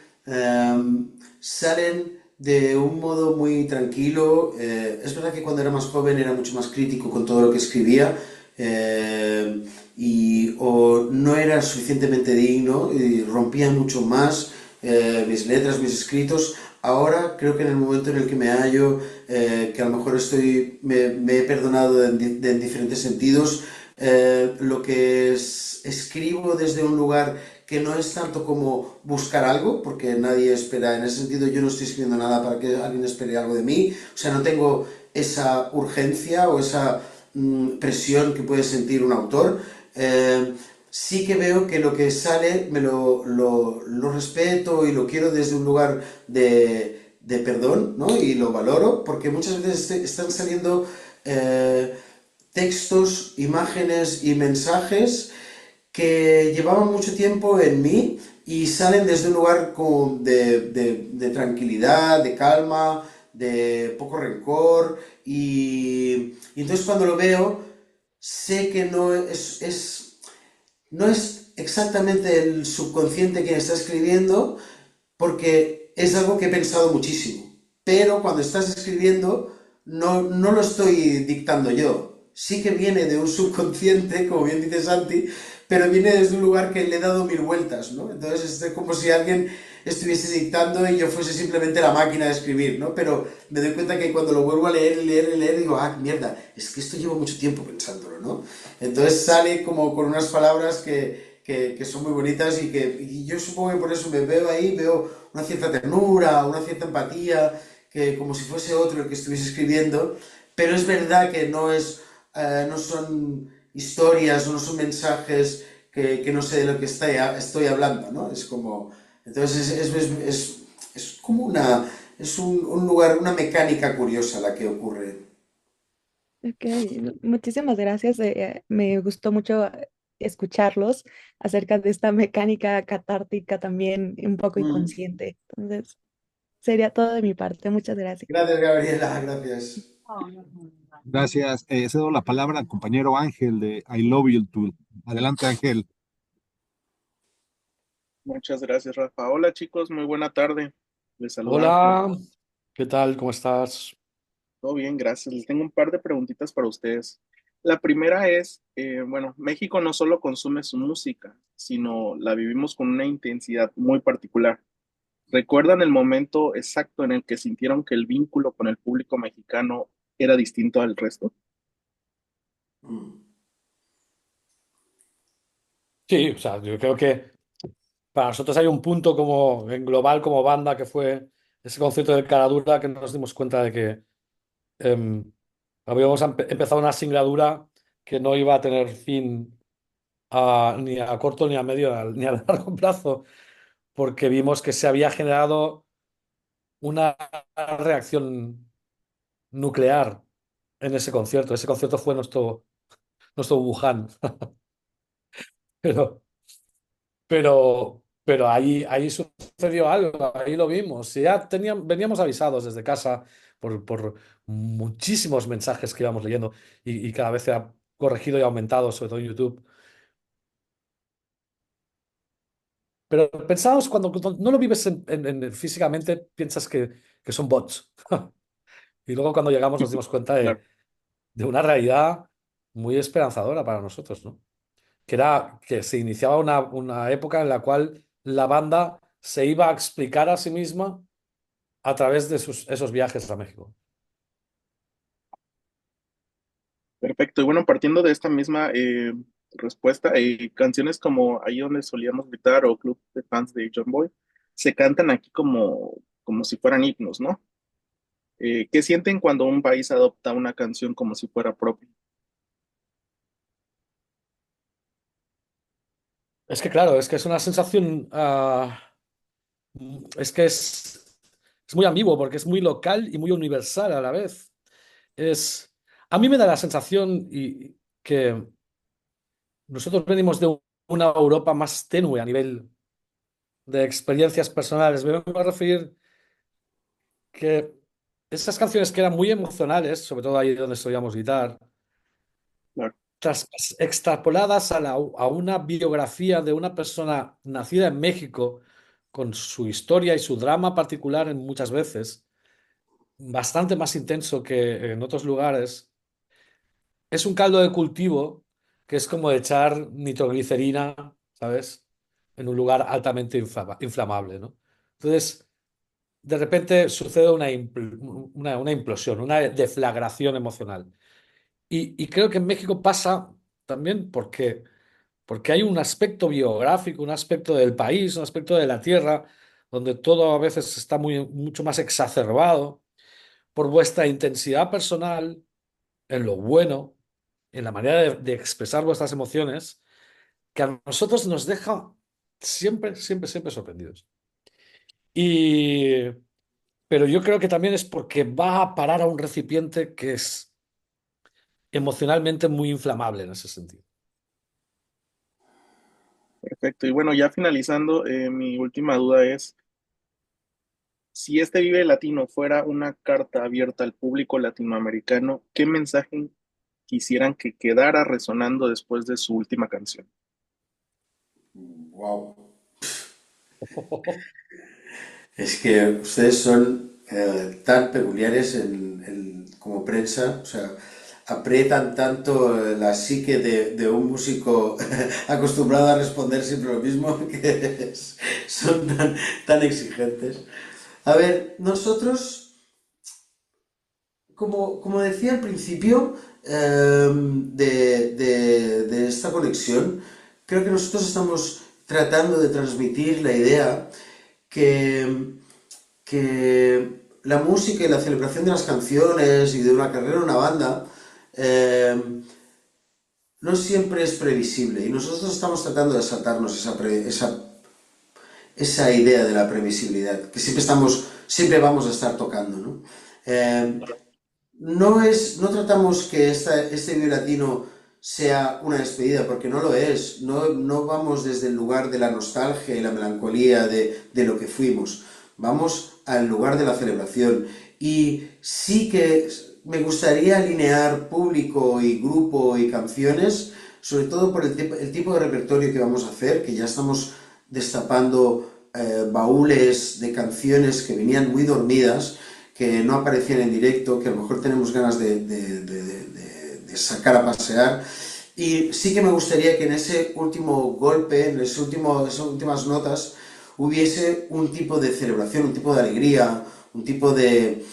salen de un modo muy tranquilo. Es verdad que cuando era más joven era mucho más crítico con todo lo que escribía y o no era suficientemente digno y rompía mucho más mis letras, mis escritos. Ahora creo que en el momento en el que me hallo, que a lo mejor me he perdonado en diferentes sentidos, lo que escribo desde un lugar que no es tanto como buscar algo, porque nadie espera, en ese sentido yo no estoy escribiendo nada para que alguien espere algo de mí, o sea, no tengo esa urgencia o esa presión que puede sentir un autor. Sí que veo que lo que sale lo respeto y lo quiero desde un lugar de perdón, ¿no? Y lo valoro, porque muchas veces están saliendo textos, imágenes y mensajes que llevaban mucho tiempo en mí y salen desde un lugar como de tranquilidad, de calma, de poco rencor y entonces cuando lo veo sé que no es exactamente el subconsciente quien está escribiendo porque es algo que he pensado muchísimo. Pero cuando estás escribiendo, no lo estoy dictando yo. Sí que viene de un subconsciente, como bien dice Santi, pero viene desde un lugar que le he dado mil vueltas, ¿no? Entonces es como si alguien estuviese dictando y yo fuese simplemente la máquina de escribir, ¿no? Pero me doy cuenta que cuando lo vuelvo a leer y leer y leer, digo, ah, mierda, es que esto llevo mucho tiempo pensándolo, ¿no? Entonces sale como con unas palabras que son muy bonitas y yo supongo que por eso me veo ahí, veo una cierta ternura, una cierta empatía, que como si fuese otro el que estuviese escribiendo, pero es verdad que no son historias, no son mensajes que no sé de lo que estoy hablando, ¿no? Es como, entonces es como un lugar, una mecánica curiosa la que ocurre. Ok, muchísimas gracias. Me gustó mucho escucharlos acerca de esta mecánica catártica también un poco Mm. inconsciente. Entonces, Sería todo de mi parte. Muchas gracias. Gracias, Gabriela, gracias. Gracias. Cedo la palabra al compañero Ángel de I Love You Tool. Adelante, Ángel. Muchas gracias, Rafa. Hola, chicos, muy buena tarde. Les saluda Ángel. Hola, ¿qué tal? ¿Cómo estás? Todo bien, gracias. Les tengo un par de preguntitas para ustedes. La primera es, bueno, México no solo consume su música, sino la vivimos con una intensidad muy particular. ¿Recuerdan el momento exacto en el que sintieron que el vínculo con el público mexicano era distinto al resto? Mm. Sí, o sea, yo creo que para nosotros hay un punto como en global como banda que fue ese concierto de Caradura que nos dimos cuenta de que em, habíamos empezado una singladura que no iba a tener fin ni a corto, ni a medio, ni a largo plazo, porque vimos que se había generado una reacción nuclear en ese concierto. Ese concierto fue nuestro Wuhan, pero, pero ahí sucedió algo, ahí lo vimos. Ya veníamos avisados desde casa por muchísimos mensajes que íbamos leyendo y cada vez se ha corregido y aumentado, sobre todo en YouTube. Pero pensábamos cuando no lo vives físicamente, piensas que son bots. Y luego cuando llegamos nos dimos cuenta Claro. de una realidad muy esperanzadora para nosotros, ¿no? Que era que se iniciaba una época en la cual la banda se iba a explicar a sí misma a través de esos viajes a México. Perfecto. Y bueno, partiendo de esta misma respuesta, canciones como Ahí donde solíamos gritar o Club de Fans de John Boy se cantan aquí como si fueran himnos, ¿no? ¿Qué sienten cuando un país adopta una canción como si fuera propia? Es que claro, es que es una sensación, es que es muy ambiguo porque es muy local y muy universal a la vez. A mí me da la sensación que nosotros venimos de una Europa más tenue a nivel de experiencias personales. Me vengo a referir que esas canciones que eran muy emocionales, sobre todo ahí donde solíamos gritar, Claro. extrapoladas a una biografía de una persona nacida en México, con su historia y su drama particular en muchas veces, bastante más intenso que en otros lugares, es un caldo de cultivo que es como echar nitroglicerina, ¿sabes? En un lugar altamente inflamable, ¿no? Entonces, de repente sucede una implosión, una deflagración emocional. Y creo que en México pasa también porque hay un aspecto biográfico, un aspecto del país, un aspecto de la tierra, donde todo a veces está mucho más exacerbado por vuestra intensidad personal en lo bueno, en la manera de expresar vuestras emociones, que a nosotros nos deja siempre, siempre, siempre sorprendidos. Y, pero yo creo que también es porque va a parar a un recipiente que es emocionalmente muy inflamable en ese sentido. Perfecto. Y bueno, ya finalizando, mi última duda es, si este Vive Latino fuera una carta abierta al público latinoamericano, ¿qué mensaje quisieran que quedara resonando después de su última canción? Wow. Es que ustedes son tan peculiares como prensa, o sea, aprietan tanto la psique de un músico acostumbrado a responder siempre lo mismo son tan exigentes. A ver, nosotros, como decía al principio de esta conexión, creo que nosotros estamos tratando de transmitir la idea que la música y la celebración de las canciones y de una carrera en una banda no siempre es previsible y nosotros estamos tratando de saltarnos esa idea de la previsibilidad que siempre vamos a estar tocando, ¿no? No tratamos que este Vive Latino sea una despedida, porque no lo es. No vamos desde el lugar de la nostalgia y la melancolía de lo que fuimos. Vamos al lugar de la celebración. Y sí que me gustaría alinear público y grupo y canciones, sobre todo por el tipo de repertorio que vamos a hacer, que ya estamos destapando baúles de canciones que venían muy dormidas, que no aparecían en directo, que a lo mejor tenemos ganas de sacar a pasear. Y sí que me gustaría que en ese último golpe, en esas últimas notas, hubiese un tipo de celebración, un tipo de alegría, un tipo de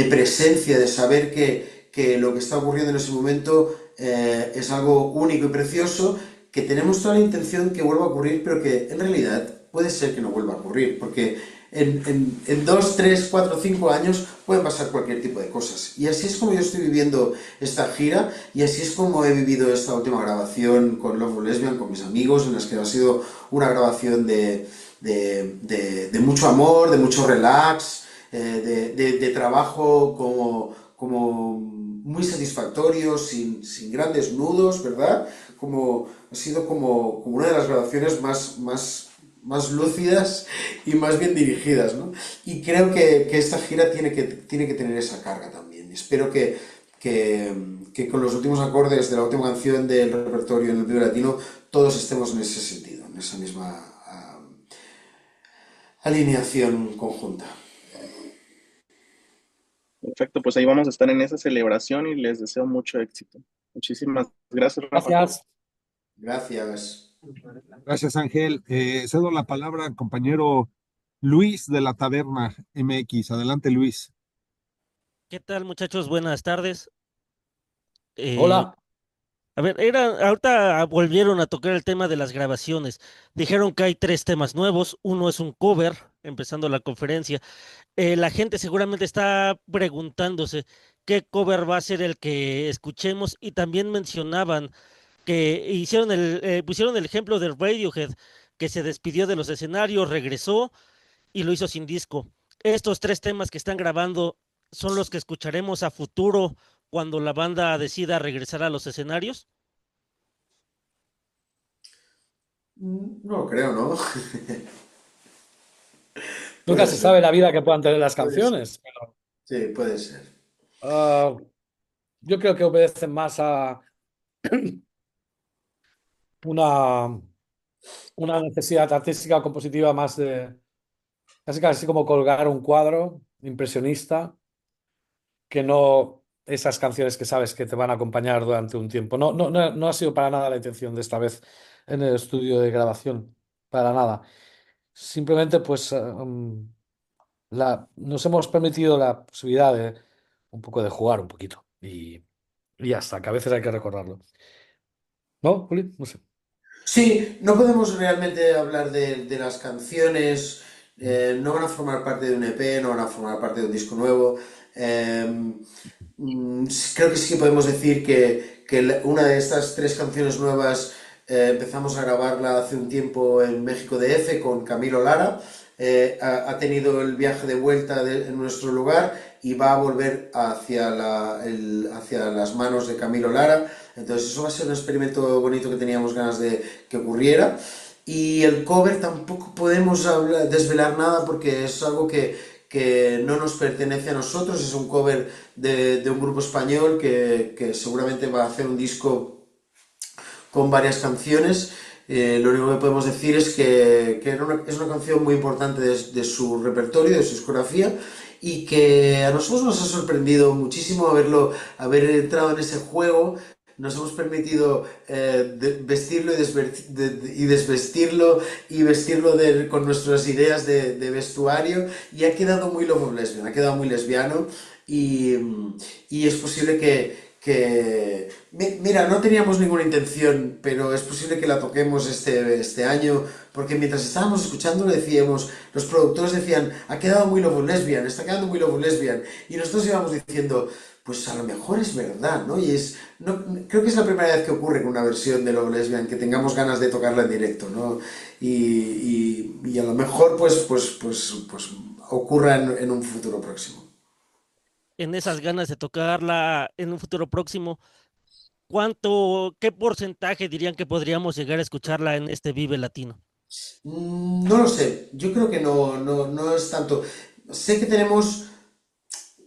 presencia, de saber que lo que está ocurriendo en ese momento es algo único y precioso, que tenemos toda la intención que vuelva a ocurrir, pero que en realidad puede ser que no vuelva a ocurrir, porque en 2, 3, 4, 5 años pueden pasar cualquier tipo de cosas. Y así es como yo estoy viviendo esta gira, y así es como he vivido esta última grabación con Love Lesbian, con mis amigos, en las que ha sido una grabación de mucho amor, de mucho relax, de trabajo como muy satisfactorio, sin grandes nudos, ¿verdad? Ha sido como una de las grabaciones más lúcidas y más bien dirigidas, ¿no? Y creo que esta gira tiene que tener esa carga también. Espero que con los últimos acordes de la última canción del repertorio en el Vive Latino todos estemos en ese sentido, en esa misma alineación conjunta. Perfecto, pues ahí vamos a estar en esa celebración y les deseo mucho éxito. Muchísimas gracias, Rafa. Gracias. Gracias. Gracias, Ángel. Cedo la palabra al compañero Luis de la Taberna MX. Adelante, Luis. ¿Qué tal, muchachos? Buenas tardes. Eh, Hola. a ver, ahorita volvieron a tocar el tema de las grabaciones. Dijeron que hay tres temas nuevos. Uno es un cover, empezando la conferencia. La gente seguramente está preguntándose qué cover va a ser el que escuchemos y también mencionaban que pusieron el ejemplo de Radiohead, que se despidió de los escenarios, regresó y lo hizo sin disco. Estos tres temas que están grabando son los que escucharemos a futuro cuando la banda decida regresar a los escenarios. No creo, ¿no? Nunca Puede se ser. sabe la vida que puedan tener las Puede ser. canciones, pero Sí, puede ser. yo creo que obedecen más a una, una necesidad artística o compositiva más de casi como colgar un cuadro impresionista que no esas canciones que sabes que te van a acompañar durante un tiempo. No ha sido para nada la intención de esta vez en el estudio de grabación, para nada. Simplemente, pues, nos hemos permitido la posibilidad de un poco de jugar un poquito y ya está, que a veces hay que recordarlo. ¿No, Juli? No sé. Sí, no podemos realmente hablar de las canciones, no van a formar parte de un EP, no van a formar parte de un disco nuevo. eh, Creo que sí que podemos decir que una de estas tres canciones nuevas empezamos a grabarla hace un tiempo en México DF con Camilo Lara. Ha tenido el viaje de vuelta en nuestro lugar y va a volver hacia las manos de Camilo Lara. Entonces eso va a ser un experimento bonito que teníamos ganas de que ocurriera. Y el cover tampoco podemos desvelar nada porque es algo que no nos pertenece a nosotros, es un cover de un grupo español que seguramente va a hacer un disco con varias canciones. Lo único que podemos decir es que es una canción muy importante de su repertorio, de su discografía, y que a nosotros nos ha sorprendido muchísimo haber entrado en ese juego. Nos hemos permitido vestirlo y desvestirlo y vestirlo con nuestras ideas de vestuario, y ha quedado muy Love Lesbian, ha quedado muy lesbiano, y, y es posible mira, no teníamos ninguna intención, pero es posible que la toquemos este año, porque mientras estábamos escuchando decíamos, los productores decían, ha quedado muy Love Lesbian, está quedando muy Love Lesbian, y nosotros íbamos diciendo, pues a lo mejor es verdad, ¿no? Creo que es la primera vez que ocurre con una versión de Love Lesbian, que tengamos ganas de tocarla en directo, ¿no? Y a lo mejor pues ocurra en un futuro próximo. En esas ganas de tocarla en un futuro próximo, qué porcentaje dirían que podríamos llegar a escucharla en este Vive Latino? No lo sé, yo creo que no es tanto. Sé que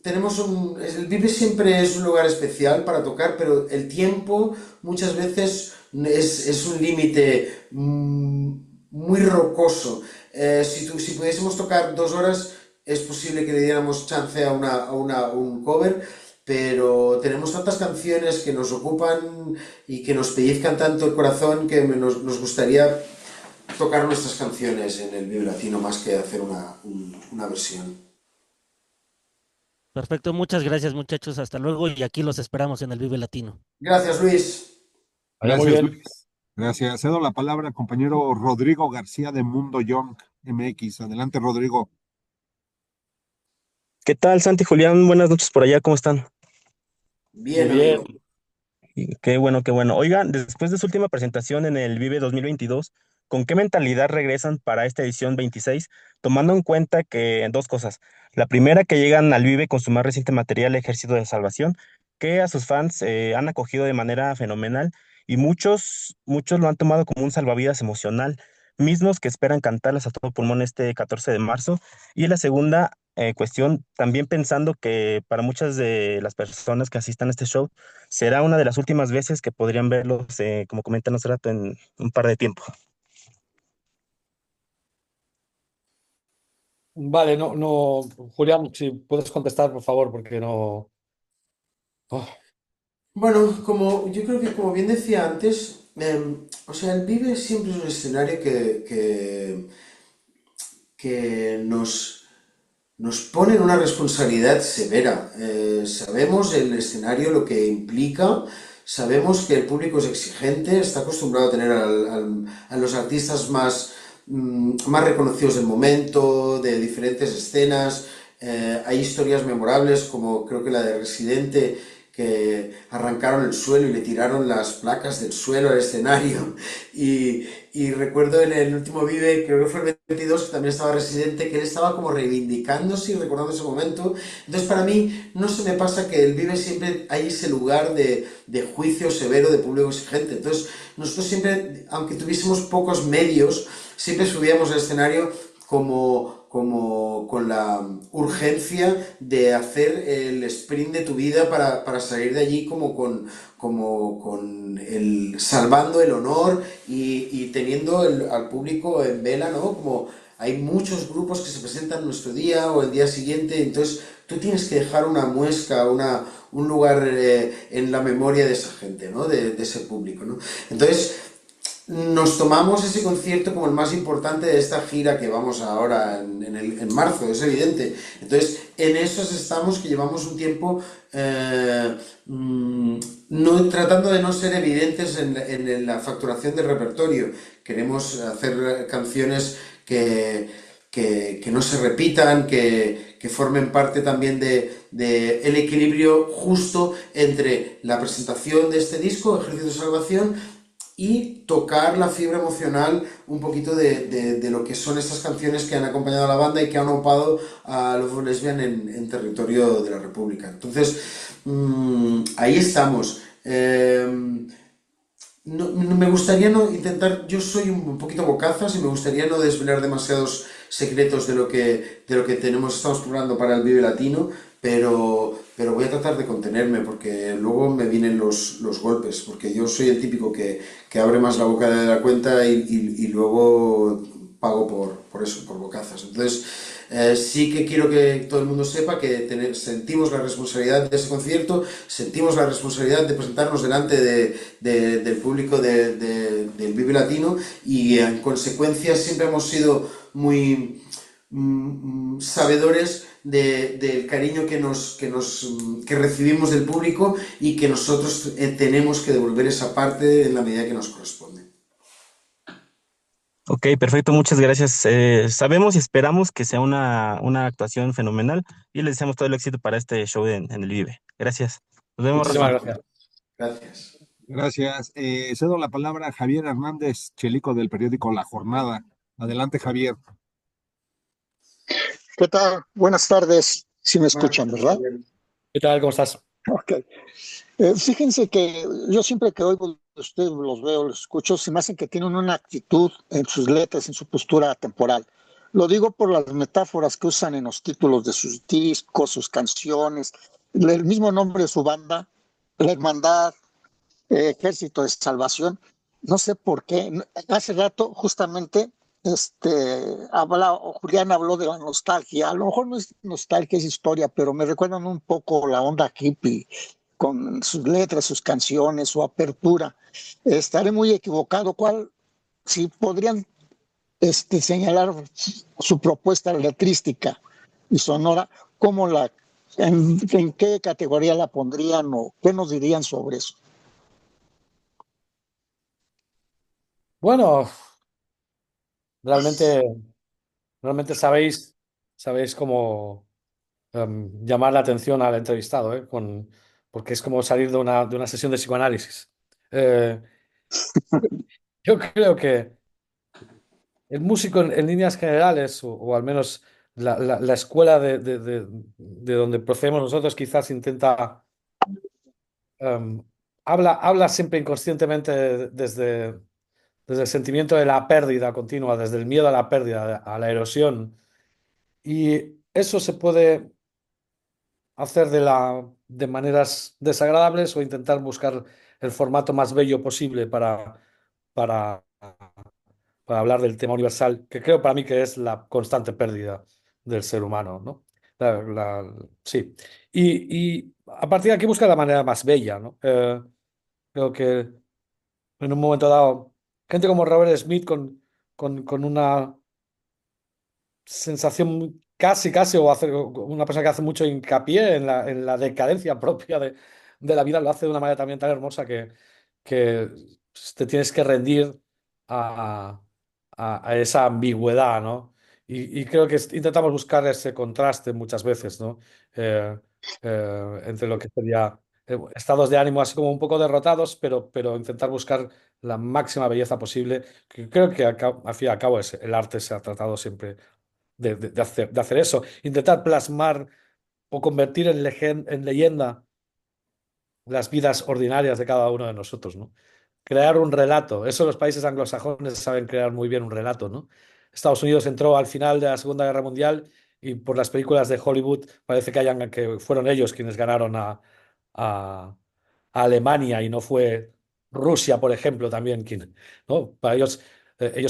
el Vive siempre es un lugar especial para tocar, pero el tiempo muchas veces es un límite muy rocoso. Si pudiésemos tocar 2 horas, es posible que le diéramos chance a un cover, pero tenemos tantas canciones que nos ocupan y que nos pellizcan tanto el corazón que nos gustaría tocar nuestras canciones en el Vive Latino más que hacer una versión. Perfecto, muchas gracias, muchachos. Hasta luego y aquí los esperamos en el Vive Latino. Gracias, Luis. Vaya muy Gracias, bien. Luis. Gracias. Cedo la palabra al compañero Rodrigo García de Mundo Young MX. Adelante, Rodrigo. ¿Qué tal, Santi Julián? Buenas noches por allá, ¿cómo están? Muy Bien, bien. amigo. Qué bueno, qué bueno. Oigan, después de su última presentación en el Vive 2022, ¿con qué mentalidad regresan para esta edición 26? Tomando en cuenta que dos cosas. La primera, que llegan al Vive con su más reciente material, Ejército de Salvación, que a sus fans han acogido de manera fenomenal y muchos lo han tomado como un salvavidas emocional, mismos que esperan cantarlas a todo pulmón este 14 de marzo. Y la segunda cuestión, también pensando que para muchas de las personas que asistan a este show, será una de las últimas veces que podrían verlos, como comentan hace rato, en un par de tiempo. Vale, no, Julián, si puedes contestar, por favor, porque no. Oh, Bueno, yo creo que como bien decía antes, o sea, el Vive siempre es un escenario que nos pone en una responsabilidad severa. Sabemos el escenario, lo que implica, sabemos que el público es exigente, está acostumbrado a tener a los artistas más reconocidos del momento, de diferentes escenas. Hay historias memorables, como creo que la de Residente, que arrancaron el suelo y le tiraron las placas del suelo al escenario. Y recuerdo en el último Vive, creo que fue el 22, que también estaba Residente, que él estaba como reivindicándose y recordando ese momento. Entonces, para mí, no se me pasa que el Vive siempre hay ese lugar de juicio severo, de público exigente. Entonces, nosotros siempre, aunque tuviésemos pocos medios, siempre subíamos al escenario como con la urgencia de hacer el sprint de tu vida para salir de allí salvando el honor y teniendo al público en vela, ¿no? Como hay muchos grupos que se presentan nuestro día o el día siguiente, entonces tú tienes que dejar una muesca, un lugar en la memoria de esa gente, ¿no? De ese público, ¿no? Entonces, nos tomamos ese concierto como el más importante de esta gira que vamos ahora en marzo, es evidente. Entonces, en esos estamos que llevamos un tiempo tratando de no ser evidentes en la facturación del repertorio. Queremos hacer canciones que no se repitan, que formen parte también de el equilibrio justo entre la presentación de este disco, Ejército de Salvación, y tocar la fibra emocional un poquito de lo que son estas canciones que han acompañado a la banda y que han aupado a Love Lesbian en territorio de la República. Entonces, ahí estamos. Me gustaría no intentar, yo soy un poquito bocazas y me gustaría no desvelar demasiados secretos de lo que estamos preparando para el Vive Latino, pero voy a tratar de contenerme porque luego me vienen los golpes, porque yo soy el típico que abre más la boca de la cuenta y luego pago por eso, por bocazas. Entonces, sí que quiero que todo el mundo sepa que sentimos la responsabilidad de ese concierto, sentimos la responsabilidad de presentarnos delante del público del Vive Latino y en consecuencia siempre hemos sido muy sabedores del cariño que recibimos del público y que nosotros tenemos que devolver esa parte en la medida que nos corresponde. Ok, perfecto, muchas gracias. Sabemos y esperamos que sea una actuación fenomenal y les deseamos todo el éxito para este show en el Vive. Gracias. Nos vemos, muchísimas Rafa. gracias. Gracias. Gracias. Cedo la palabra a Javier Hernández Chelico del periódico La Jornada. Adelante, Javier. ¿Qué tal? Buenas tardes. Sí me Buenas escuchan, tardes, ¿verdad? Javier. ¿Qué tal? ¿Cómo estás? Ok. Fíjense que yo siempre que oigo ustedes los veo, los escucho, se me hacen que tienen una actitud en sus letras, en su postura temporal. Lo digo por las metáforas que usan en los títulos de sus discos, sus canciones, el mismo nombre de su banda, La Hermandad, Ejército de Salvación. No sé por qué. Hace rato, justamente, Julián habló de la nostalgia. A lo mejor no es nostalgia, es historia, pero me recuerdan un poco la onda hippie con sus letras, sus canciones, su apertura. Estaré muy equivocado. Si podrían señalar su propuesta letrística y sonora, en qué categoría la pondrían o qué nos dirían sobre eso? Bueno, realmente, realmente sabéis cómo llamar la atención al entrevistado, ¿eh? Porque es como salir de una sesión de psicoanálisis. Eh, yo creo que el músico en líneas generales, o al menos la escuela de donde procedemos nosotros, quizás intenta, em, habla siempre inconscientemente desde el sentimiento de la pérdida continua, desde el miedo a la pérdida, a la erosión. Y eso se puede hacer de maneras desagradables o intentar buscar el formato más bello posible para, para hablar del tema universal, que creo para mí que es la constante pérdida del ser humano, ¿no? Sí. Y a partir de aquí busca la manera más bella, ¿no? Creo que en un momento dado, gente como Robert Smith con una sensación casi, una persona que hace mucho hincapié en la decadencia propia de la vida, lo hace de una manera también tan hermosa que te tienes que rendir a, a esa ambigüedad, ¿no? Y creo que intentamos buscar ese contraste muchas veces, ¿no? Eh, entre lo que sería estados de ánimo así como un poco derrotados, pero intentar buscar la máxima belleza posible, que creo que al fin y al cabo el arte se ha tratado siempre de hacer eso, intentar plasmar o convertir en leyenda las vidas ordinarias de cada uno de nosotros, ¿no? Crear un relato. Eso los países anglosajones saben crear muy bien un relato, ¿no? Estados Unidos entró al final de la Segunda Guerra Mundial y por las películas de Hollywood parece que fueron ellos quienes ganaron a Alemania y no fue Rusia, por ejemplo, también quien, ¿no? Para ellos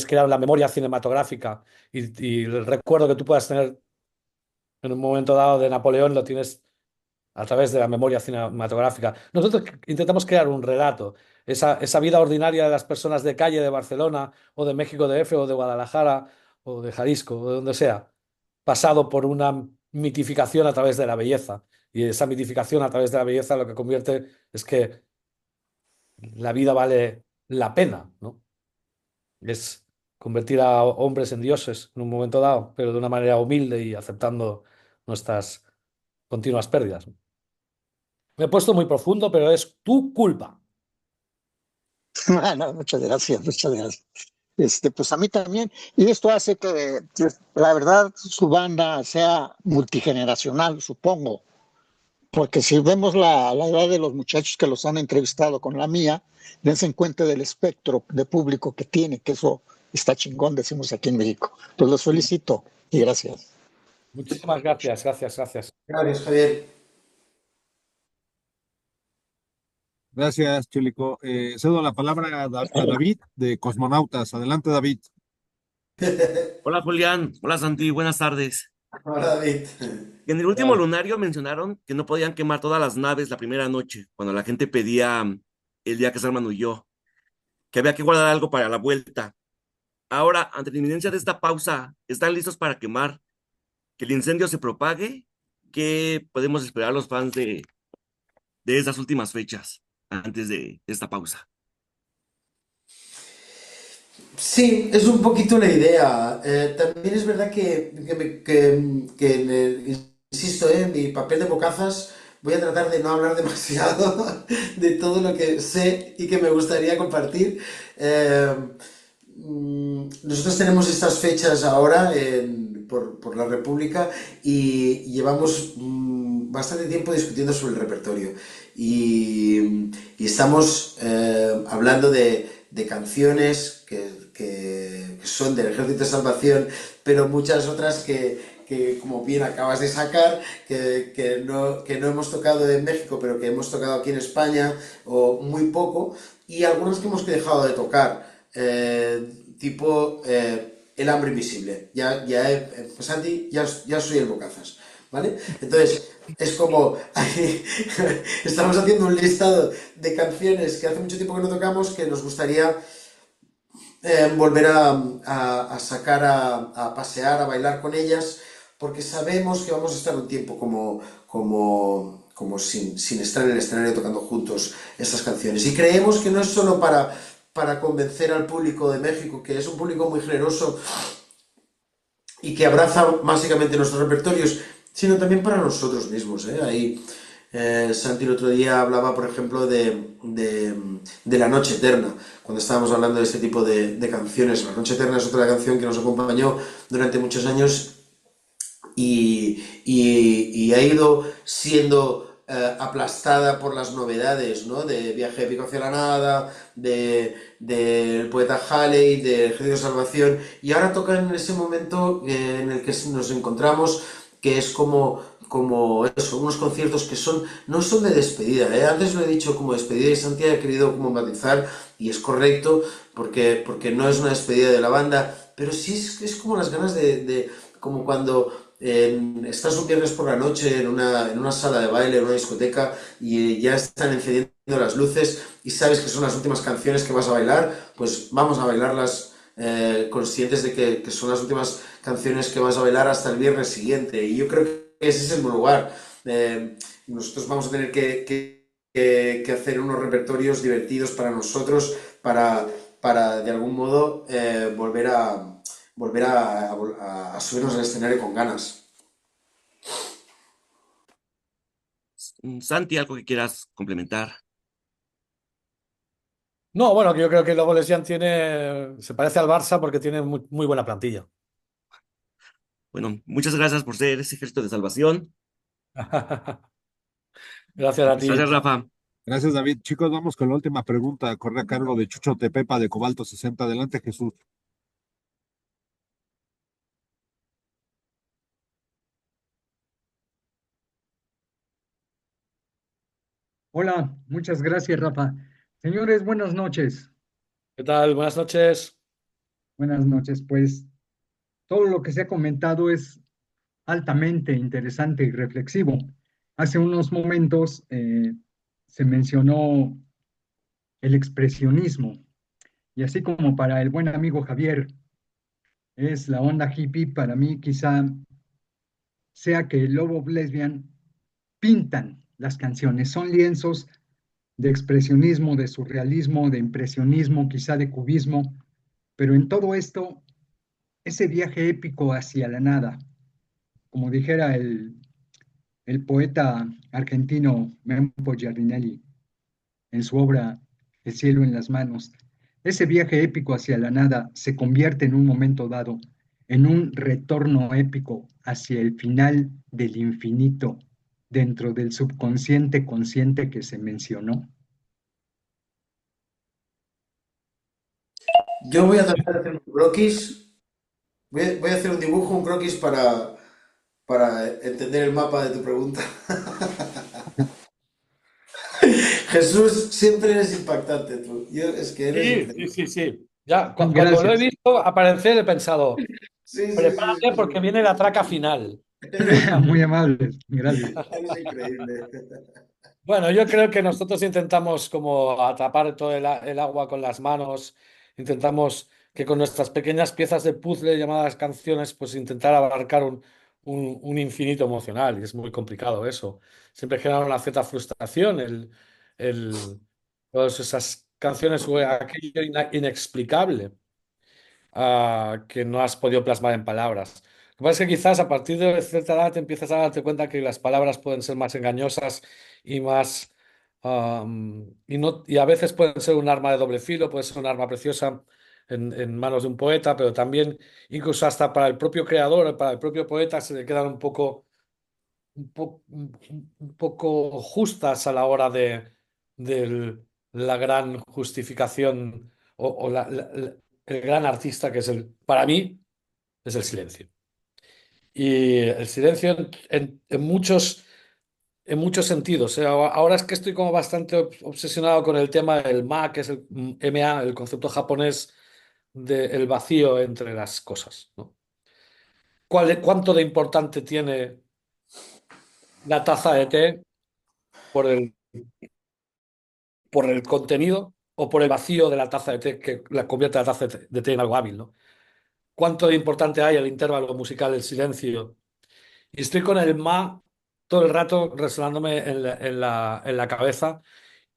crearon la memoria cinematográfica y el recuerdo que tú puedas tener en un momento dado de Napoleón lo tienes a través de la memoria cinematográfica. Nosotros intentamos crear un relato, esa vida ordinaria de las personas de calle de Barcelona o de México DF o de Guadalajara o de Jalisco o de donde sea, pasado por una mitificación a través de la belleza. Y esa mitificación a través de la belleza lo que convierte es que la vida vale la pena, ¿no? Es convertir a hombres en dioses en un momento dado, pero de una manera humilde y aceptando nuestras continuas pérdidas. Me he puesto muy profundo, pero es tu culpa. No, muchas gracias, muchas gracias. Pues a mí también, y esto hace que, la verdad, su banda sea multigeneracional, supongo, porque si vemos la edad de los muchachos que los han entrevistado con la mía, dense en cuenta del espectro de público que tiene, que eso está chingón, decimos aquí en México. Pues los felicito y gracias. Muchísimas gracias, gracias. Gracias, Javier. Gracias, Chulico. Cedo la palabra a David de Cosmonautas. Adelante, David. Hola Julián, hola Santi, buenas tardes. Hola, David. En el último lunario mencionaron que no podían quemar todas las naves la primera noche, cuando la gente pedía el día que Salman huyó, que había que guardar algo para la vuelta. Ahora, ante la inminencia de esta pausa, ¿están listos para quemar? ¿Que el incendio se propague? ¿Qué podemos esperar los fans de estas últimas fechas, antes de esta pausa? Sí, es un poquito la idea. También es verdad insisto, en mi papel de bocazas voy a tratar de no hablar demasiado de todo lo que sé y que me gustaría compartir. Eh, Nosotros tenemos estas fechas ahora por la República y llevamos bastante tiempo discutiendo sobre el repertorio y estamos hablando de canciones que son del Ejército de Salvación, pero muchas otras que como bien acabas de sacar, que no hemos tocado en México, pero que hemos tocado aquí en España, o muy poco, y algunos que hemos dejado de tocar, tipo El hambre invisible. Pues Santi, ya soy el Bocazas, ¿vale? Entonces, es como, estamos haciendo un listado de canciones que hace mucho tiempo que no tocamos, que nos gustaría volver a sacar, a pasear, a bailar con ellas, porque sabemos que vamos a estar un tiempo como sin estar en el escenario tocando juntos estas canciones. Y creemos que no es solo para convencer al público de México, que es un público muy generoso y que abraza básicamente nuestros repertorios, sino también para nosotros mismos, ¿eh? Ahí, Santi el otro día hablaba, por ejemplo, de La Noche Eterna, cuando estábamos hablando de este tipo de canciones. La Noche Eterna es otra canción que nos acompañó durante muchos años y ha ido siendo aplastada por las novedades, ¿no? De Viaje épico hacia la nada, del poeta Halley, de Ejército de Salvación, y ahora toca en ese momento en el que nos encontramos, que es como eso, unos conciertos que no son de despedida, ¿eh? Antes lo he dicho como despedida y Santiago he querido como matizar, y es correcto, porque no es una despedida de la banda, pero sí es como las ganas como cuando estás un viernes por la noche en una sala de baile, en una discoteca, y ya están encendiendo las luces y sabes que son las últimas canciones que vas a bailar, pues vamos a bailarlas conscientes de que son las últimas canciones que vas a bailar hasta el viernes siguiente. Y yo creo que ese es el lugar. Nosotros vamos a tener que hacer unos repertorios divertidos para nosotros, para de algún modo volver a subirnos al escenario con ganas. Santi, algo que quieras complementar. No, bueno, que yo creo que luego Lesian se parece al Barça porque tiene muy buena plantilla. Bueno, muchas gracias por ser ese Ejército de Salvación. Gracias a Muchas gracias, ti. Rafa. Gracias, David. Chicos, vamos con la última pregunta. Corre a cargo de Chucho Tepepa de Cobalto 60. Adelante, Jesús. Hola, muchas gracias, Rafa. Señores, buenas noches. ¿Qué tal? Buenas noches. Buenas noches. Pues todo lo que se ha comentado es altamente interesante y reflexivo. Hace unos momentos se mencionó el expresionismo y así como para el buen amigo Javier es la onda hippie, para mí quizá sea que el Lobo Lesbian pintan las canciones, son lienzos de expresionismo, de surrealismo, de impresionismo, quizá de cubismo, pero en todo esto, ese viaje épico hacia la nada, como dijera el poeta argentino Mempo Giardinelli en su obra El cielo en las manos, ese viaje épico hacia la nada se convierte en un momento dado en un retorno épico hacia el final del infinito dentro del subconsciente consciente que se mencionó. Yo voy a tratar de hacer un croquis. Voy a hacer un dibujo, un croquis para entender el mapa de tu pregunta. Jesús, siempre eres impactante tú. Es que eres increíble. Sí. Ya, cuando lo he Gracias. visto aparecer, he pensado, Sí, prepárate porque viene la traca final. Muy amables, gracias. Eres increíble. Bueno, yo creo que nosotros intentamos como atrapar todo el agua con las manos, intentamos que con nuestras pequeñas piezas de puzzle llamadas canciones, pues intentar abarcar un infinito emocional, y es muy complicado eso. Siempre genera una cierta frustración todas esas canciones o aquello inexplicable que no has podido plasmar en palabras. Lo que pasa es que quizás a partir de cierta edad te empiezas a darte cuenta que las palabras pueden ser más engañosas y más y a veces pueden ser un arma de doble filo, puede ser un arma preciosa en manos de un poeta, pero también incluso hasta para el propio creador, para el propio poeta se le quedan un poco un poco justas a la hora de la gran justificación o el gran artista que es para mí, es el silencio. Y el silencio en muchos sentidos. Ahora es que estoy como bastante obsesionado con el tema del Ma, que es el MA, el concepto japonés del vacío entre las cosas, ¿no? ¿Cuánto de importante tiene la taza de té por por el contenido o por el vacío de la taza de té que la convierte la taza de té en algo hábil, ¿no? ¿Cuánto de importante hay el intervalo musical, el silencio? Y estoy con el Ma todo el rato resonándome en la cabeza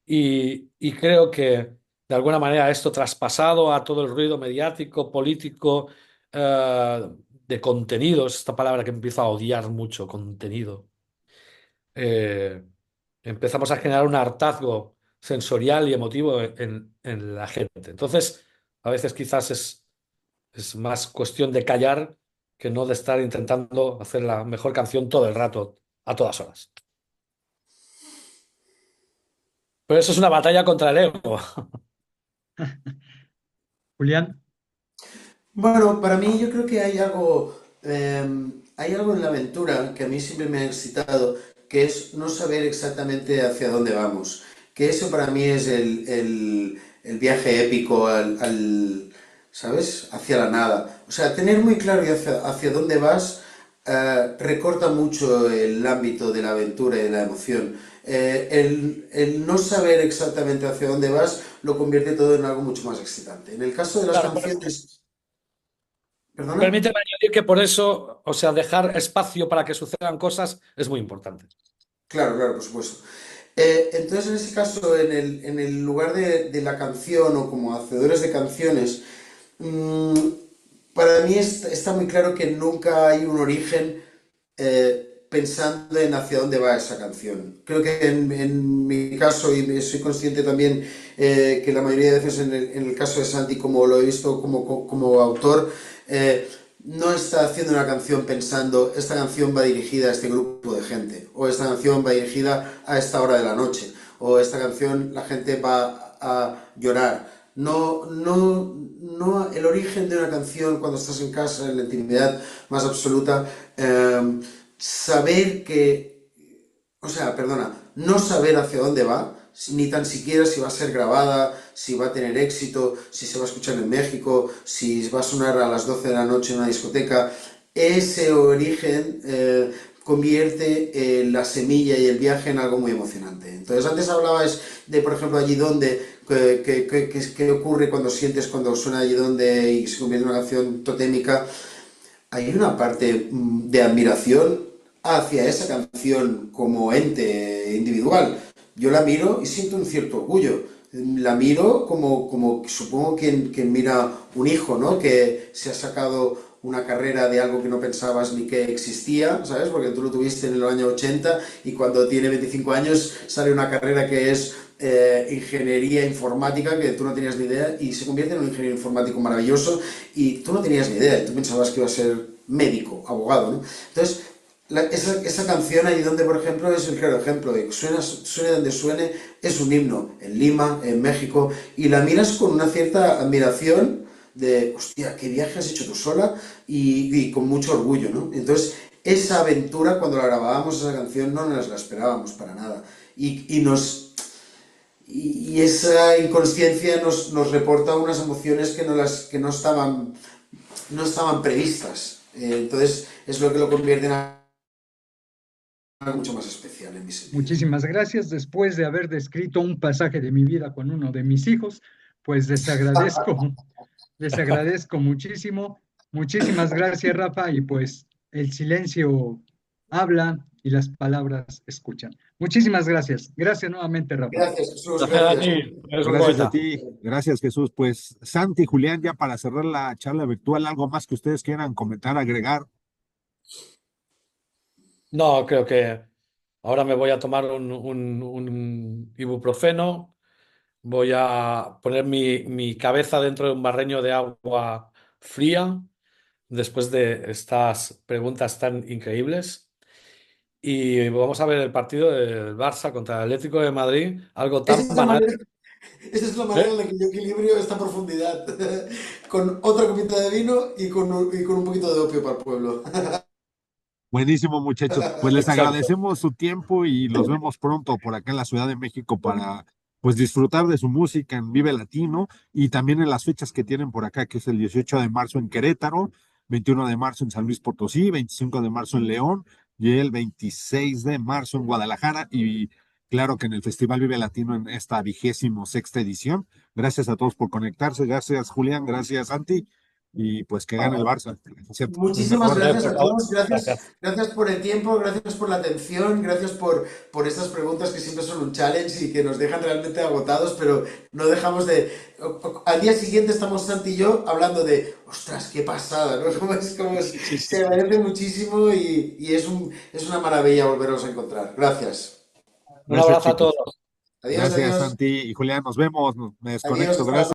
y creo que de alguna manera esto traspasado a todo el ruido mediático, político, de contenidos, esta palabra que empiezo a odiar mucho, contenido, eh, empezamos a generar un hartazgo sensorial y emotivo en la gente. Entonces, a veces quizás es más cuestión de callar que no de estar intentando hacer la mejor canción todo el rato, a todas horas. Pero eso es una batalla contra el ego. Julián, Bueno, para mí yo creo que hay algo en la aventura que a mí siempre me ha excitado, que es no saber exactamente hacia dónde vamos. Que eso para mí es el viaje épico ¿sabes? Hacia la nada. O sea, tener muy claro hacia dónde vas recorta mucho el ámbito de la aventura y de la emoción. El no saber exactamente hacia dónde vas lo convierte todo en algo mucho más excitante. En el caso de las Claro, canciones... ¿Perdona? permíteme añadir que por eso, o sea, dejar espacio para que sucedan cosas es muy importante. Claro, claro, por supuesto. Entonces, en ese caso, en el lugar de la canción o como hacedores de canciones, mm, para mí está muy claro que nunca hay un origen pensando en hacia dónde va esa canción. Creo que en mi caso, y soy consciente también que la mayoría de veces en el caso de Santi, como lo he visto como autor, no está haciendo una canción pensando, esta canción va dirigida a este grupo de gente, o esta canción va dirigida a esta hora de la noche, o esta canción la gente va a llorar. No, no, no, el origen de una canción cuando estás en casa, en la intimidad más absoluta, saber que, o sea, perdona, no saber hacia dónde va, ni tan siquiera si va a ser grabada, si va a tener éxito, si se va a escuchar en México, si va a sonar a las 12 de la noche en una discoteca, ese origen convierte la semilla y el viaje en algo muy emocionante. Entonces, antes hablabais de, por ejemplo, allí donde, qué ocurre cuando sientes cuando suena allí donde y se convierte en una canción totémica. Hay una parte de admiración hacia esa canción como ente individual. Yo la miro y siento un cierto orgullo. La miro como supongo quien mira un hijo, ¿no? Que se ha sacado una carrera de algo que no pensabas ni que existía, ¿sabes? Porque tú lo tuviste en el año 80 y cuando tiene 25 años sale una carrera que es ingeniería informática que tú no tenías ni idea y se convierte en un ingeniero informático maravilloso y tú no tenías ni idea, tú pensabas que iba a ser médico, abogado, ¿no? Entonces, esa canción ahí donde, por ejemplo, es el claro ejemplo de que suene donde suene, es un himno en Lima, en México, y la miras con una cierta admiración de, hostia, qué viaje has hecho tú sola y con mucho orgullo, ¿no? Entonces, esa aventura, cuando la grabábamos, esa canción, no nos la esperábamos para nada. Y esa inconsciencia nos reporta unas emociones que no estaban previstas. Entonces, es lo que lo convierte en algo mucho más especial en mi sentido. muchísimas gracias. Después de haber descrito un pasaje de mi vida con uno de mis hijos, pues les agradezco muchísimo. Muchísimas gracias, Rafa, y pues el silencio habla y las palabras escuchan. Muchísimas gracias. Gracias nuevamente, Rafa. Gracias, Jesús, Gracias a gracias. ti, eres un Gracias a poeta. ti, gracias Jesús. Pues Santi, Julián, ya para cerrar la charla virtual, ¿algo más que ustedes quieran comentar, agregar? No, creo que ahora me voy a tomar un ibuprofeno, voy a poner mi cabeza dentro de un barreño de agua fría después de estas preguntas tan increíbles y vamos a ver el partido del Barça contra el Atlético de Madrid, algo Esa tan es la banal. manera, esa es la manera ¿Eh? en la que yo equilibrio esta profundidad. Con otra copita de vino y con un poquito de opio para el pueblo. Buenísimo, muchachos. Pues les Exacto. agradecemos su tiempo y los vemos pronto por acá en la Ciudad de México para pues disfrutar de su música en Vive Latino y también en las fechas que tienen por acá, que es el 18 de marzo en Querétaro, 21 de marzo en San Luis Potosí, 25 de marzo en León y el 26 de marzo en Guadalajara y claro que en el Festival Vive Latino en esta 26ª edición. Gracias a todos por conectarse, gracias Julián, gracias Santi y pues que gane el Barça, ¿cierto? El Muchísimas mejor. gracias a todos, Gracias. gracias por el tiempo, gracias por la atención, gracias por estas preguntas que siempre son un challenge y que nos dejan realmente agotados, pero no dejamos de... Al día siguiente estamos Santi y yo hablando de, ostras, qué pasada, ¿no? Se agradece muchísimo y es una maravilla volveros a encontrar. Gracias. Un Gracias, abrazo a chicos. todos. Adiós, Gracias, adiós. Santi y Julián. Nos vemos. Me Adiós, desconecto. hasta Gracias.